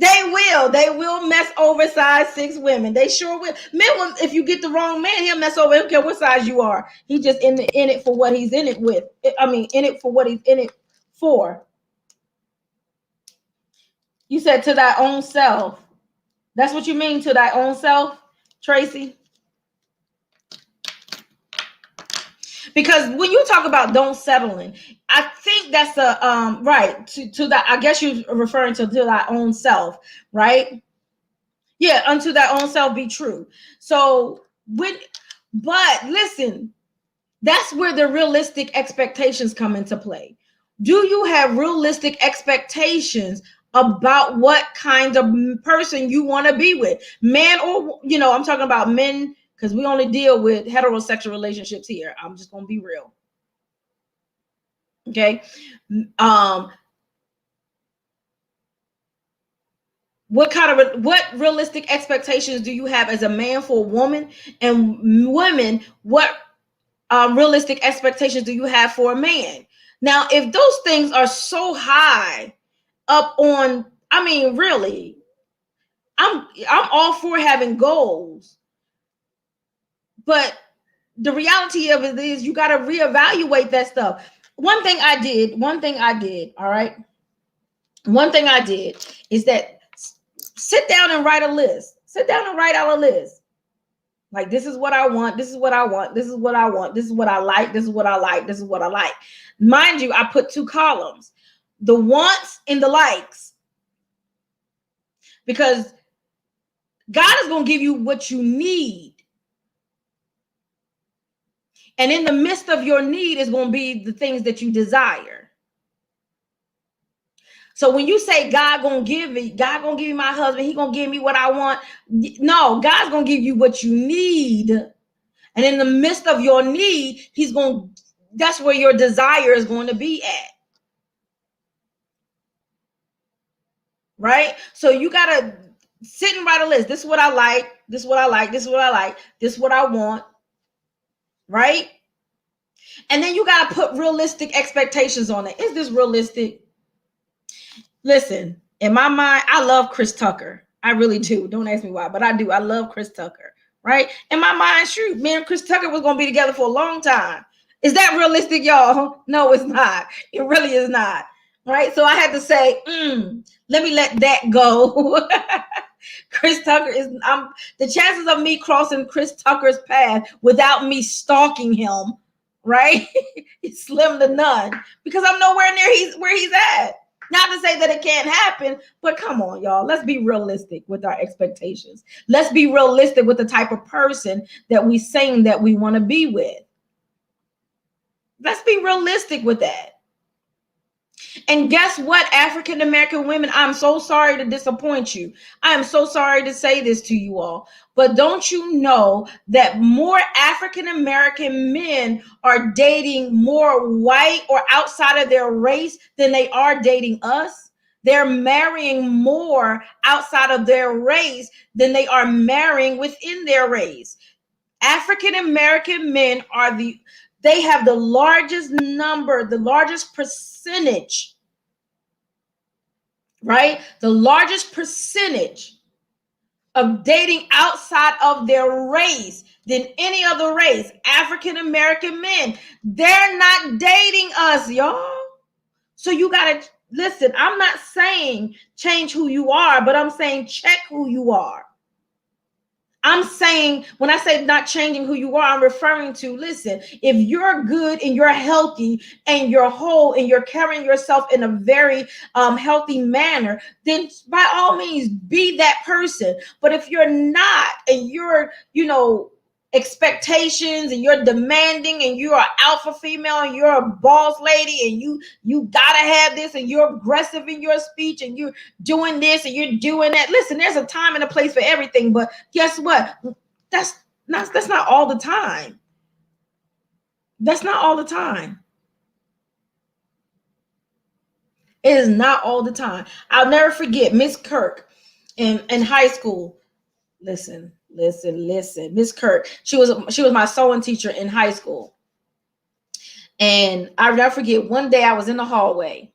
They will mess over size 6 women. They sure will. Men will, if you get the wrong man, he'll mess over. He don't care what size you are. He just in it for what he's in it with. I mean, in it for what he's in it for. You said to thy own self. That's what you mean, to thy own self, Tracy? Because when you talk about don't settle in, I think that's a right to that. I guess you're referring to thy own self, right? Yeah, unto thy own self be true. So but listen, that's where the realistic expectations come into play. Do you have realistic expectations about what kind of person you want to be with, man, or I'm talking about men, because we only deal with heterosexual relationships here. I'm just gonna be real. Okay. What realistic expectations do you have as a man for a woman, and women, what realistic expectations do you have for a man? Now, if those things are so high up on, I mean, really, I'm all for having goals, but the reality of it is you got to reevaluate that stuff. One thing I did, all right. One thing I did is that sit down and write a list. Sit down and write out a list. Like, this is what I want. This is what I want. This is what I want. This is what I like. This is what I like. This is what I like. Mind you, I put 2 columns, the wants and the likes, because God is going to give you what you need. And in the midst of your need is going to be the things that you desire. So when you say God gonna give me my husband, he gonna give me what I want. No, God's gonna give you what you need. And in the midst of your need, that's where your desire is going to be at. Right? So you gotta sit and write a list. This is what I like, this is what I like, this is what I like, this is what I want. Right? And then you gotta put realistic expectations on it. Is this realistic? Listen, in my mind, I love Chris Tucker. I really do. Don't ask me why, but I do. I love Chris Tucker, right? In my mind, shoot, me and Chris Tucker was going to be together for a long time. Is that realistic, y'all? No, it's not. It really is not, right? So I had to say, let me let that go. Chris Tucker the chances of me crossing Chris Tucker's path without me stalking him, right? It's slim to none, because I'm nowhere near where he's at. Not to say that it can't happen, but come on, y'all. Let's be realistic with our expectations. Let's be realistic with the type of person that we saying that we want to be with. Let's be realistic with that. And guess what, African American women? I'm so sorry to disappoint you. I am so sorry to say this to you all. But don't you know that more African American men are dating more white or outside of their race than they are dating us? They're marrying more outside of their race than they are marrying within their race. African American men they have the largest number, the largest percentage, right? The largest percentage of dating outside of their race than any other race. African American men, they're not dating us, y'all. So you got to listen. I'm not saying change who you are, but I'm saying check who you are. I'm saying, when I say not changing who you are, I'm referring to, listen, if you're good and you're healthy and you're whole and you're carrying yourself in a very healthy manner, then by all means be that person. But if you're not, and you're, expectations, and you're demanding, and you're an alpha female, and you're a boss lady, and you gotta have this, and you're aggressive in your speech, and you're doing this and you're doing that. Listen, there's a time and a place for everything, but guess what? That's not all the time. That's not all the time. It is not all the time. I'll never forget Miss Kirk in high school. Listen. Miss Kirk. She was my sewing teacher in high school. And I'll never forget, one day I was in the hallway.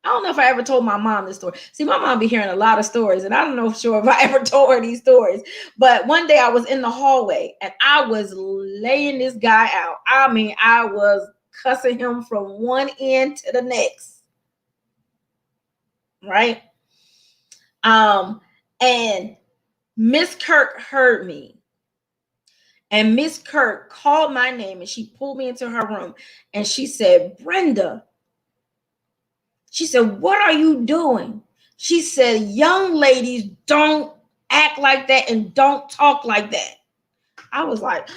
I don't know if I ever told my mom this story. See, my mom be hearing a lot of stories, and I don't know for sure if I ever told her these stories. But one day I was in the hallway, and I was laying this guy out. I mean, I was cussing him from one end to the next. Right? And Miss Kirk heard me. And Miss Kirk called my name, and she pulled me into her room, and she said, Brenda. She said, what are you doing? She said, young ladies don't act like that and don't talk like that. I was like,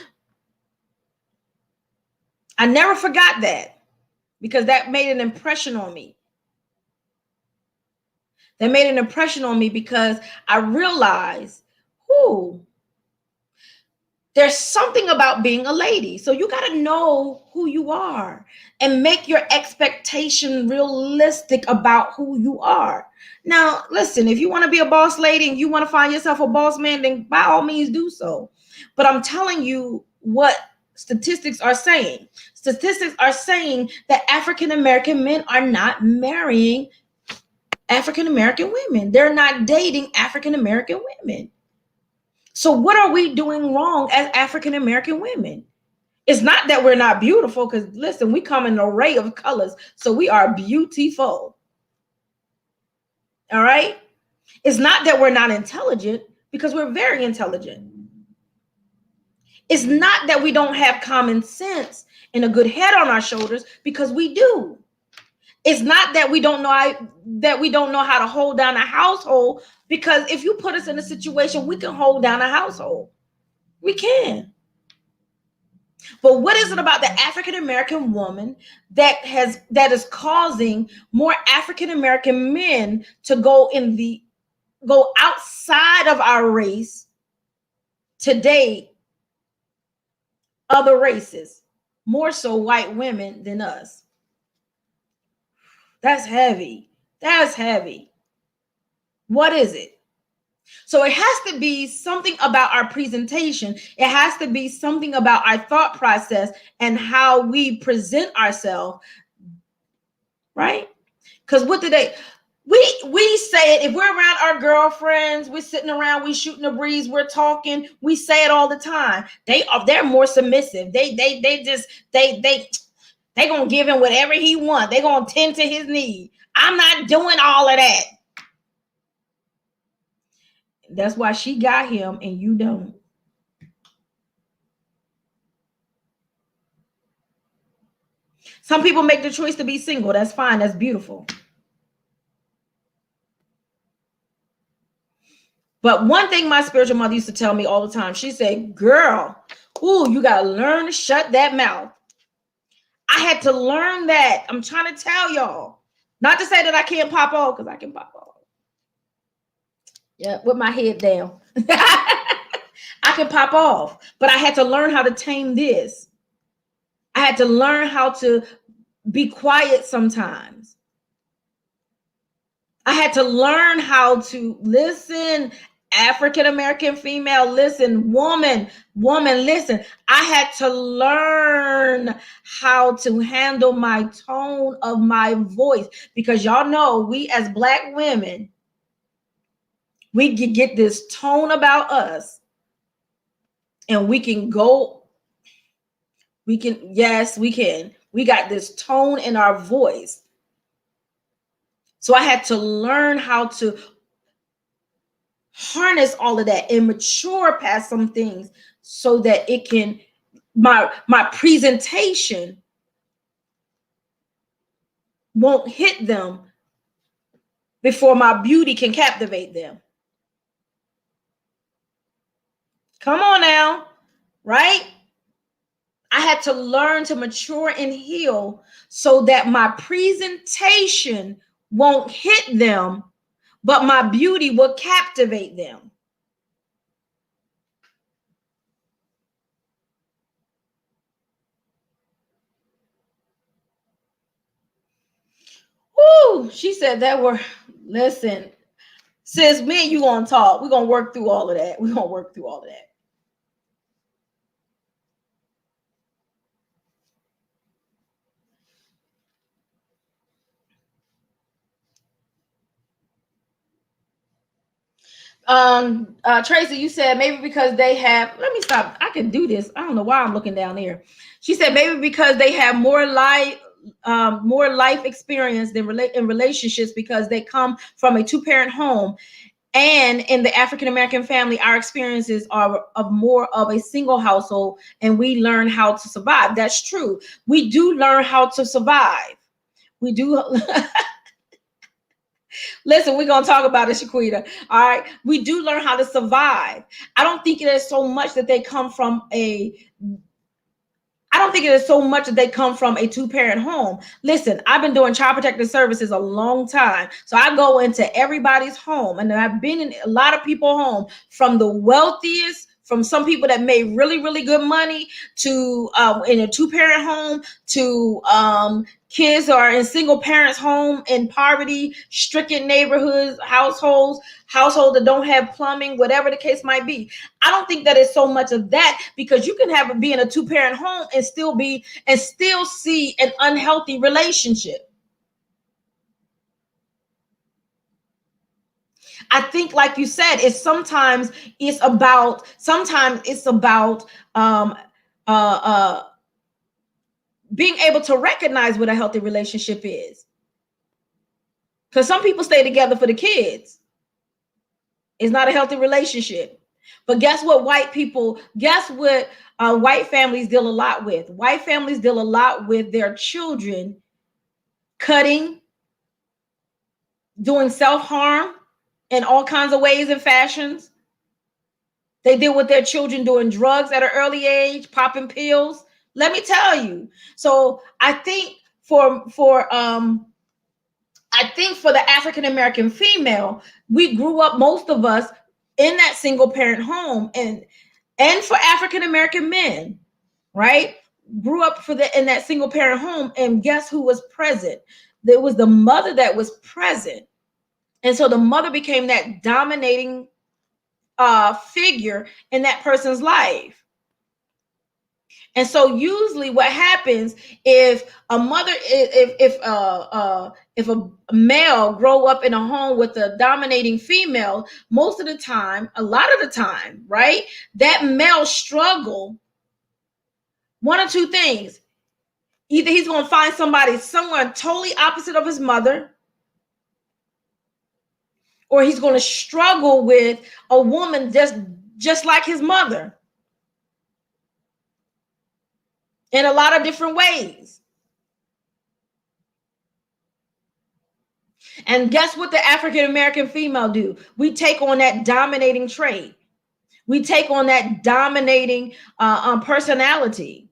I never forgot that, because that made an impression on me. That made an impression on me because I realized, there's something about being a lady. So you got to know who you are and make your expectation realistic about who you are. Now, listen, if you want to be a boss lady and you want to find yourself a boss man, then by all means do so. But I'm telling you what statistics are saying. Statistics are saying that African-American men are not marrying African-American women. They're not dating African-American women. So what are we doing wrong as African-American women? It's not that we're not beautiful, because listen, we come in an array of colors. So we are beautiful. All right. It's not that we're not intelligent, because we're very intelligent. It's not that we don't have common sense and a good head on our shoulders, because we do. It's not that we don't know how to hold down a household, because if you put us in a situation, we can hold down a household. We can. But what is it about the African-American woman that is causing more African-American men to go outside of our race to date other races, more so white women than us? That's heavy. That's heavy. What is it? So it has to be something about our presentation. It has to be something about our thought process and how we present ourselves, right? Because what do we say it, if we're around our girlfriends, we're sitting around, we shooting a breeze, we're talking, we say it all the time. They're more submissive. They gonna give him whatever he wants. They gonna tend to his need. I'm not doing all of that. That's why she got him and you don't. Some people make the choice to be single. That's fine. That's beautiful. But one thing my spiritual mother used to tell me all the time, she said, girl, you got to learn to shut that mouth. I had to learn that. I'm trying to tell y'all. Not to say that I can't pop off, because I can pop off. Yeah, with my head down. I can pop off. But I had to learn how to tame this. I had to learn how to be quiet sometimes. I had to learn how to listen. African-American female, listen. Woman, listen. I had to learn how to handle my tone of my voice, because y'all know we as Black women, we get this tone about us, and we can. Yes, we can. We got this tone in our voice. So I had to learn how to harness all of that and mature past some things, so that it can, my presentation won't hit them before my beauty can captivate them. Come on now, right? I had to learn to mature and heal so that my presentation won't hit them, but my beauty will captivate them. Woo, she said that word. Listen, sis, me and you gonna talk. We're gonna work through all of that. We're gonna work through all of that. Tracy, you said maybe because they have, let me stop. I can do this. I don't know why I'm looking down there. She said maybe because they have more life experience than in relationships because they come from a two-parent home. And in the African American family, our experiences are of more of a single household, and we learn how to survive. That's true. We do learn how to survive. We do. Listen, we're gonna talk about it, Shaquita. All right, we do learn how to survive. I don't think it is so much that they come from a. I don't think it is so much that they come from a two-parent home. Listen, I've been doing child protective services a long time, so I go into everybody's home, and I've been in a lot of people's home, from the wealthiest, from some people that made really, really good money, to in a two-parent home, to kids who are in single parents home in poverty stricken neighborhoods, households that don't have plumbing, whatever the case might be. I don't think that it's so much of that, because you can have it be in a two-parent home and still see an unhealthy relationship. I think, like you said, sometimes it's about uh uh being able to recognize what a healthy relationship is. Because some people stay together for the kids. It's not a healthy relationship. But guess what, white families deal a lot with? White families deal a lot with their children cutting, doing self-harm in all kinds of ways and fashions. They deal with their children doing drugs at an early age, popping pills. Let me tell you. So I think for the African American female, we grew up, most of us, in that single parent home, and for African American men, right? Grew up in that single parent home, and guess who was present? There was the mother that was present. And so the mother became that dominating figure in that person's life. And so usually what happens, if a mother, if a male grow up in a home with a dominating female, most of the time, a lot of the time, right, that male struggle, one or two things. Either he's going to find someone totally opposite of his mother, or he's going to struggle with a woman just like his mother in a lot of different ways. And guess what the African American female do? We take on that dominating trait. We take on that dominating personality.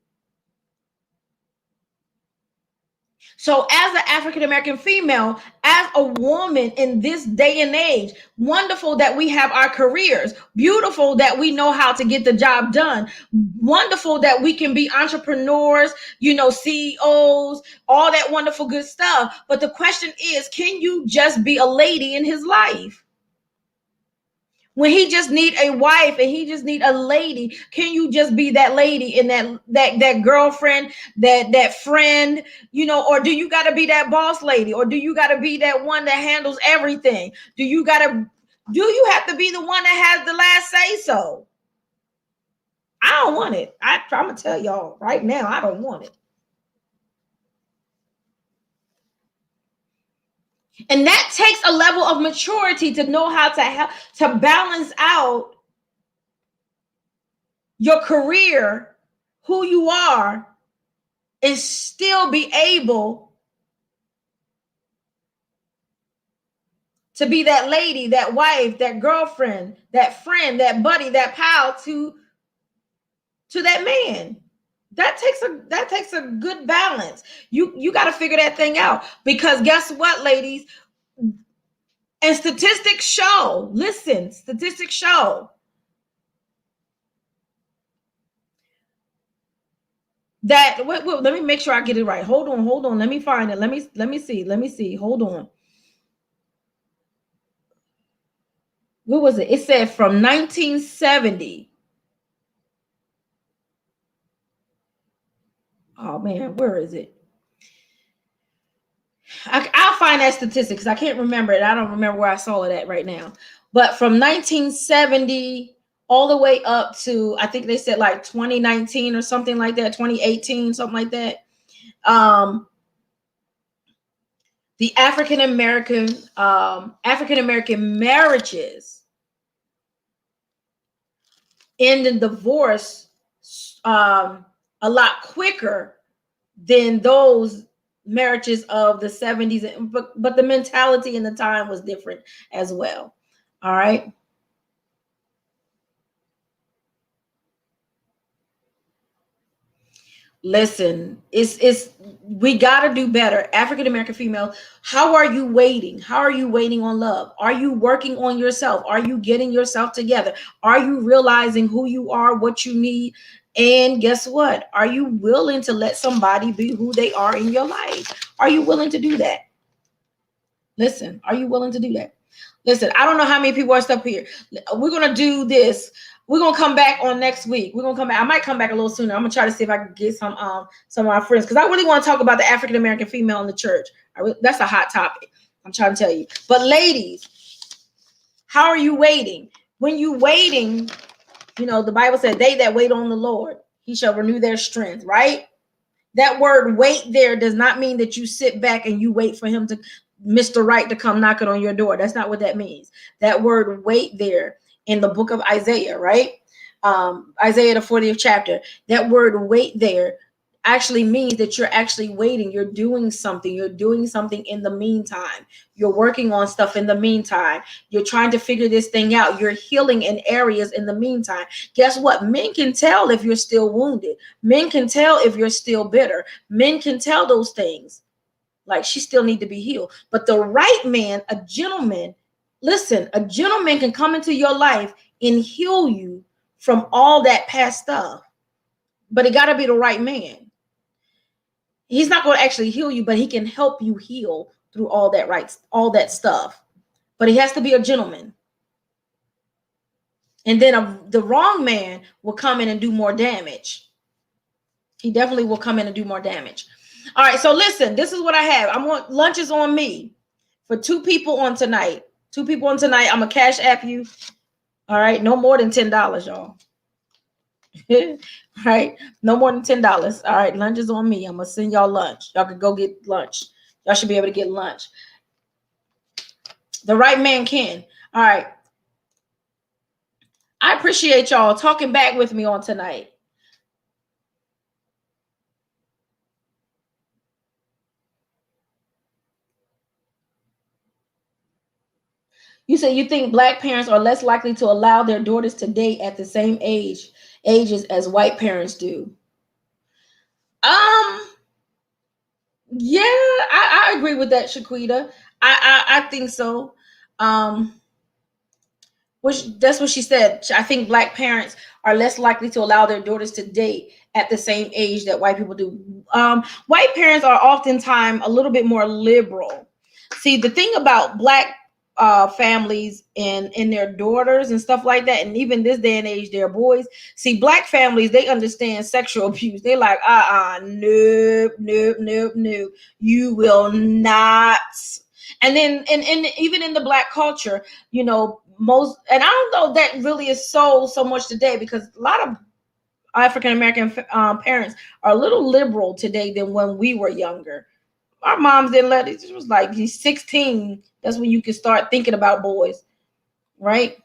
So as an African American female, as a woman in this day and age, wonderful that we have our careers, beautiful that we know how to get the job done, wonderful that we can be entrepreneurs, CEOs, all that wonderful good stuff. But the question is, can you just be a lady in his life? When he just need a wife and he just need a lady, can you just be that lady and that girlfriend, that friend, or do you got to be that boss lady, or do you got to be that one that handles everything? Do you have to be the one that has the last say so? I don't want it. I'm gonna tell y'all right now, I don't want it. And that takes a level of maturity to know how to balance out your career, who you are, and still be able to be that lady, that wife, that girlfriend, that friend, that buddy, that pal to that man. That takes a good balance. You got to figure that thing out, because guess what, ladies? And statistics show, that wait, let me make sure I get it right. Hold on. Let me find it. Let me see. Hold on. What was it? It said from 1970. Oh man, where is it? I'll find that statistic because I can't remember it. I don't remember where I saw it at right now. But from 1970 all the way up to, I think they said like 2019 or something like that, 2018, something like that. The African American marriages end in divorce a lot quicker than those marriages of the 70s, but the mentality in the time was different as well. All right. Listen, it's we got to do better. African American female, how are you waiting? How are you waiting on love? Are you working on yourself? Are you getting yourself together? Are you realizing who you are, what you need? And guess what? Are you willing to let somebody be who they are in your life? Are you willing to do that? Listen, are you willing to do that? Listen, I don't know how many people are stuck here. We're going to do this. We're going to come back on next week. We're going to come back. I might come back a little sooner. I'm going to try to see if I can get some of my friends, because I really want to talk about the African American female in the church. That's a hot topic. I'm trying to tell you. But ladies, how are you waiting? When you waiting, you know, the Bible said, they that wait on the Lord, he shall renew their strength, right? That word wait there does not mean that you sit back and you wait for him to Mr. Right to come knocking on your door. That's not what that means. That word wait there in the book of Isaiah, right? Isaiah, the 40th chapter, that word wait there actually means that you're actually waiting. You're doing something. You're doing something in the meantime. You're working on stuff in the meantime. You're trying to figure this thing out. You're healing in areas in the meantime. Guess what? Men can tell if you're still wounded. Men can tell if you're still bitter. Men can tell those things. Like, she still need to be healed. But the right man, a gentleman, listen, a gentleman can come into your life and heal you from all that past stuff. But it got to be the right man. He's not going to actually heal you, but he can help you heal through all that stuff. But he has to be a gentleman. And then the wrong man will come in and do more damage. He definitely will come in and do more damage. All right, so listen, this is what I have. I want lunch is on me for 2 people on tonight. 2 people on tonight. I'm going to cash app you. All right, no more than $10, y'all. All right, no more than $10. All right, lunch is on me. I'm going to send y'all lunch. Y'all can go get lunch. Y'all should be able to get lunch. The right man can. All right. I appreciate y'all talking back with me on tonight. You say you think Black parents are less likely to allow their daughters to date at the same ages as white parents do. Yeah, I agree with that, Shaquita. I think so. That's what she said. I think Black parents are less likely to allow their daughters to date at the same age that white people do. White parents are oftentimes a little bit more liberal. See, the thing about Black families and their daughters and stuff like that, and even this day and age, their boys. See, Black families, they understand sexual abuse. They're like, nope, nope, nope, nope. You will not. And then, and even in the Black culture, you know, most, and I don't know that really is so much today, because a lot of African American parents are a little liberal today than when we were younger. Our moms didn't let it. It was like, he's 16. That's when you can start thinking about boys, right?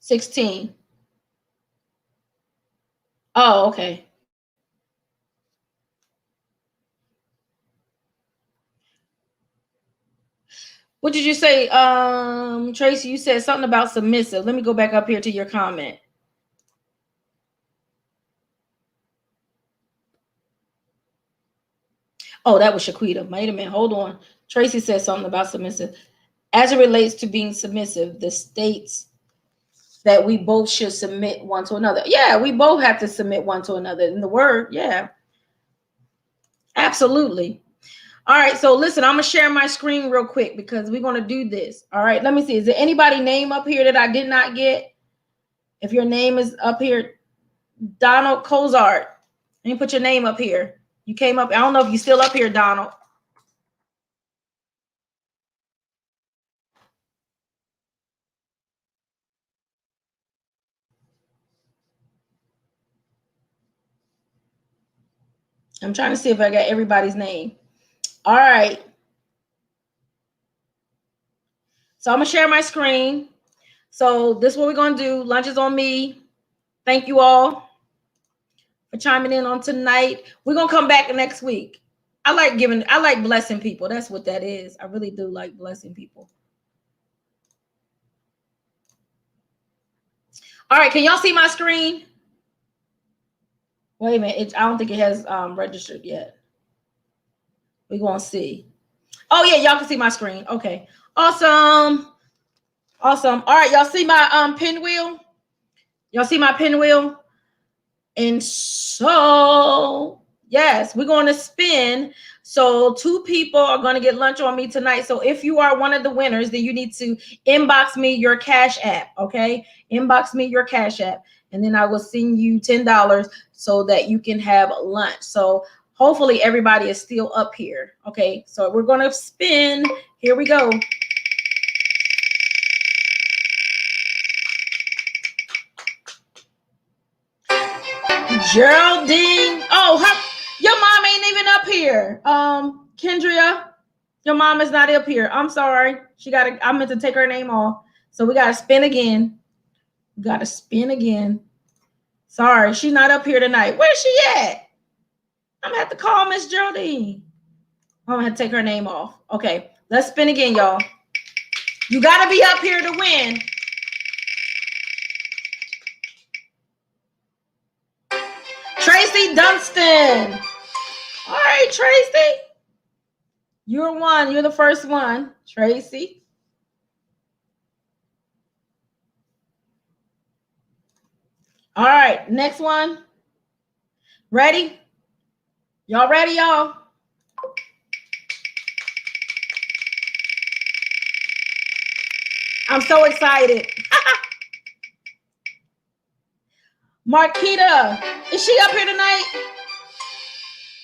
16. Oh, okay. What did you say, Tracy? You said something about submissive. Let me go back up here to your comment. Oh, that was Shaquita. Wait a minute. Hold on. Tracy said something about submissive. As it relates to being submissive, the states that we both should submit one to another. Yeah, we both have to submit one to another in the word. Yeah, absolutely. All right, so listen, I'm gonna share my screen real quick because we're gonna do this. All right, let me see. Is there anybody name up here that I did not get? If your name is up here, Donald Cozart, let me put your name up here. You came up. I don't know if you're still up here, Donald. I'm trying to see if I got everybody's name. All right. So I'm going to share my screen. So this is what we're going to do. Lunch is on me. Thank you all for chiming in on tonight. We're going to come back next week. I like blessing people. That's what that is. I really do like blessing people. All right. Can y'all see my screen? Wait a minute. I don't think it has registered yet. We're going to see. Oh, yeah. Y'all can see my screen. Okay. Awesome. Awesome. All right. Y'all see my pinwheel? Y'all see my pinwheel? And so, yes, we're going to spin. So 2 people are going to get lunch on me tonight. So if you are one of the winners, then you need to inbox me your Cash App, okay? Inbox me your Cash App, and then I will send you $10 so that you can have lunch. So hopefully everybody is still up here, okay? So we're going to spin. Here we go. Geraldine. Oh, your mom ain't even up here. Kendria, your mom is not up here. I'm sorry. I meant to take her name off. So we gotta spin again. Sorry, she's not up here tonight. Where's she at? I'm gonna have to call Miss Geraldine. I'm gonna have to take her name off. Okay, let's spin again, y'all. You gotta be up here to win. Tracy Dunstan. All right, Tracy. You're one. You're the first one, Tracy. All right, next one. Ready? Y'all ready, y'all? I'm so excited. Marquita, is she up here tonight?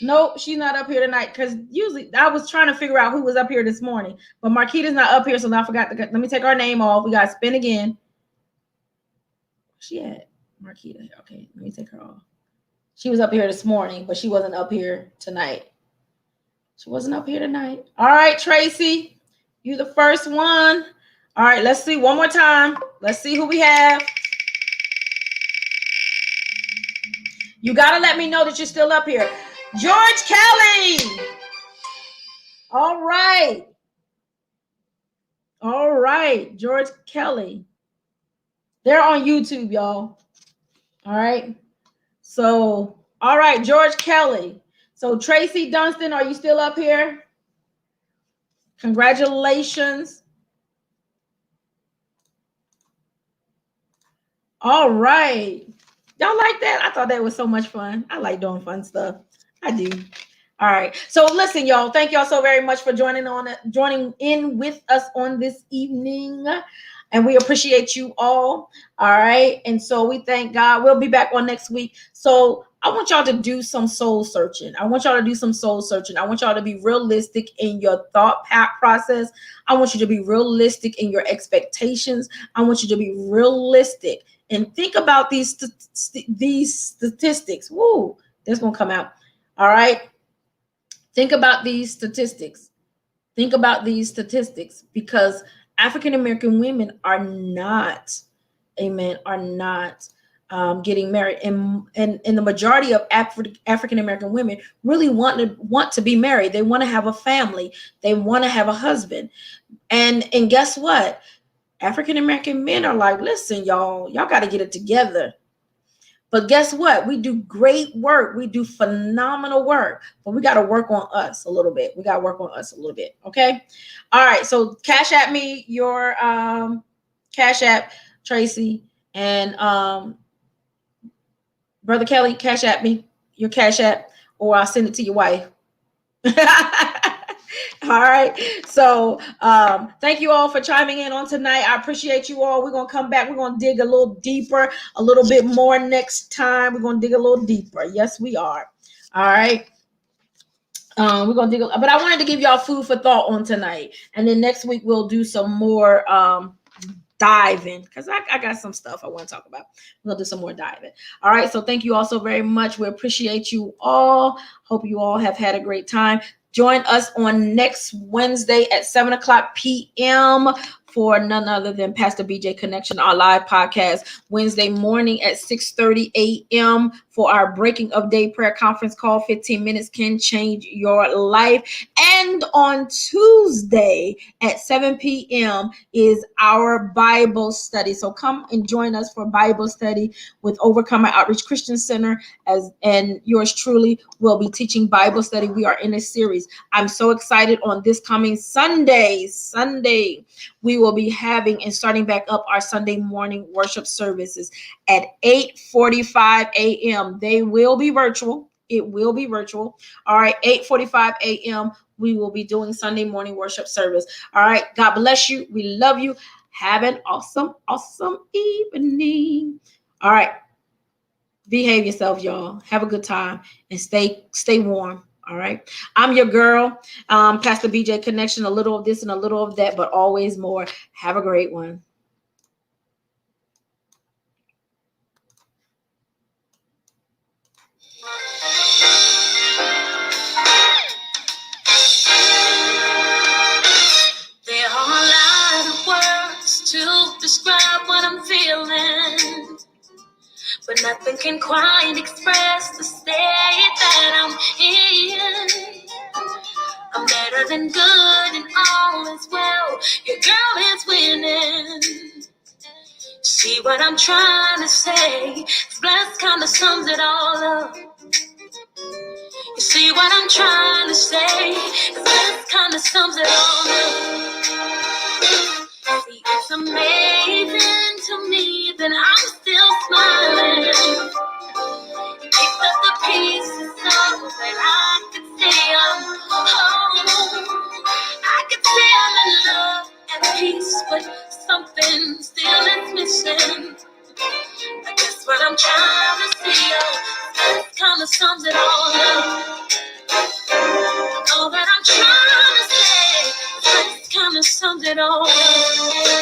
Nope, she's not up here tonight because usually I was trying to figure out who was up here this morning, but Marquita's not up here, so now I forgot to. Let me take her name off. We got to spin again. Where's she at? Marquita. Okay, let me take her off. She was up here this morning, but she wasn't up here tonight. She wasn't up here tonight. All right, Tracy, you the first one. All right, let's see one more time. Let's see who we have. You got to let me know that you're still up here. George Kelly. All right. All right. George Kelly. They're on YouTube, y'all. All right. So, all right, George Kelly. So, Tracy Dunstan, are you still up here? Congratulations. All right. Y'all like that? I thought that was so much fun. I like doing fun stuff. I do. All right. So listen, y'all, thank y'all so very much for joining in with us on this evening. And we appreciate you all. All right. And so we thank God. We'll be back on next week. So I want y'all to do some soul searching. I want y'all to be realistic in your thought process. I want you to be realistic in your expectations. I want you to be realistic and think about these statistics. Woo, that's going to come out. All right. Think about these statistics. Because African-American women are not getting married. And the majority of African-American women really want to be married. They want to have a family. They want to have a husband. And guess what? African-American men are like, listen, y'all got to get it together. But guess what? We do great work. We do phenomenal work, but we got to work on us a little bit. Okay. All right. So Cash App me your Cash App, Tracy, and Brother Kelly, Cash App me your Cash App, or I'll send it to your wife. All right. So thank you all for chiming in on tonight. I appreciate you all. We're going to come back. We're going to dig a little deeper, a little bit more next time. We're going to dig a little deeper. Yes, we are. All right. We're gonna dig, but I wanted to give y'all food for thought on tonight, and then next week we'll do some more diving because I got some stuff I want to talk about. We'll do some more diving. All right, so thank you all so very much. We appreciate you all. Hope you all have had a great time. Join us on next Wednesday at 7:00 p.m. for none other than Pastor BJ Connection, our live podcast. Wednesday morning at 6:30 a.m. for our Breaking of Day prayer conference call. 15 minutes can change your life. And on Tuesday at 7 p.m. is our Bible study. So come and join us for Bible study with Overcomer Outreach Christian Center, and yours truly will be teaching Bible study. We are in a series. I'm so excited. On this coming Sunday, we will be having and starting back up our Sunday morning worship services at 8:45 a.m. They will be virtual. It will be virtual. All right, 8:45 a.m. we will be doing Sunday morning worship service. All right, God bless you. We love you. Have an awesome, awesome evening. All right, behave yourself, y'all. Have a good time and stay warm. All right, I'm your girl, Pastor BJ Connection. A little of this and a little of that, but always more. Have a great one. There are a lot of words to describe what I'm feeling, but nothing can quite express the state that I'm in. I'm better than good and all is well. Your girl is winning. See what I'm trying to say? Blessed kind of sums it all up. You see what I'm trying to say? Blessed kind of sums it all up. See, it's amazing to me that I'm still smiling. Picked up the pieces so that I could say I'm home. I could say I'm in love and peace, but something still is missing. I guess what I'm trying to say, that kind of sums it all up. All that I'm trying to say, that kind of sums it all up.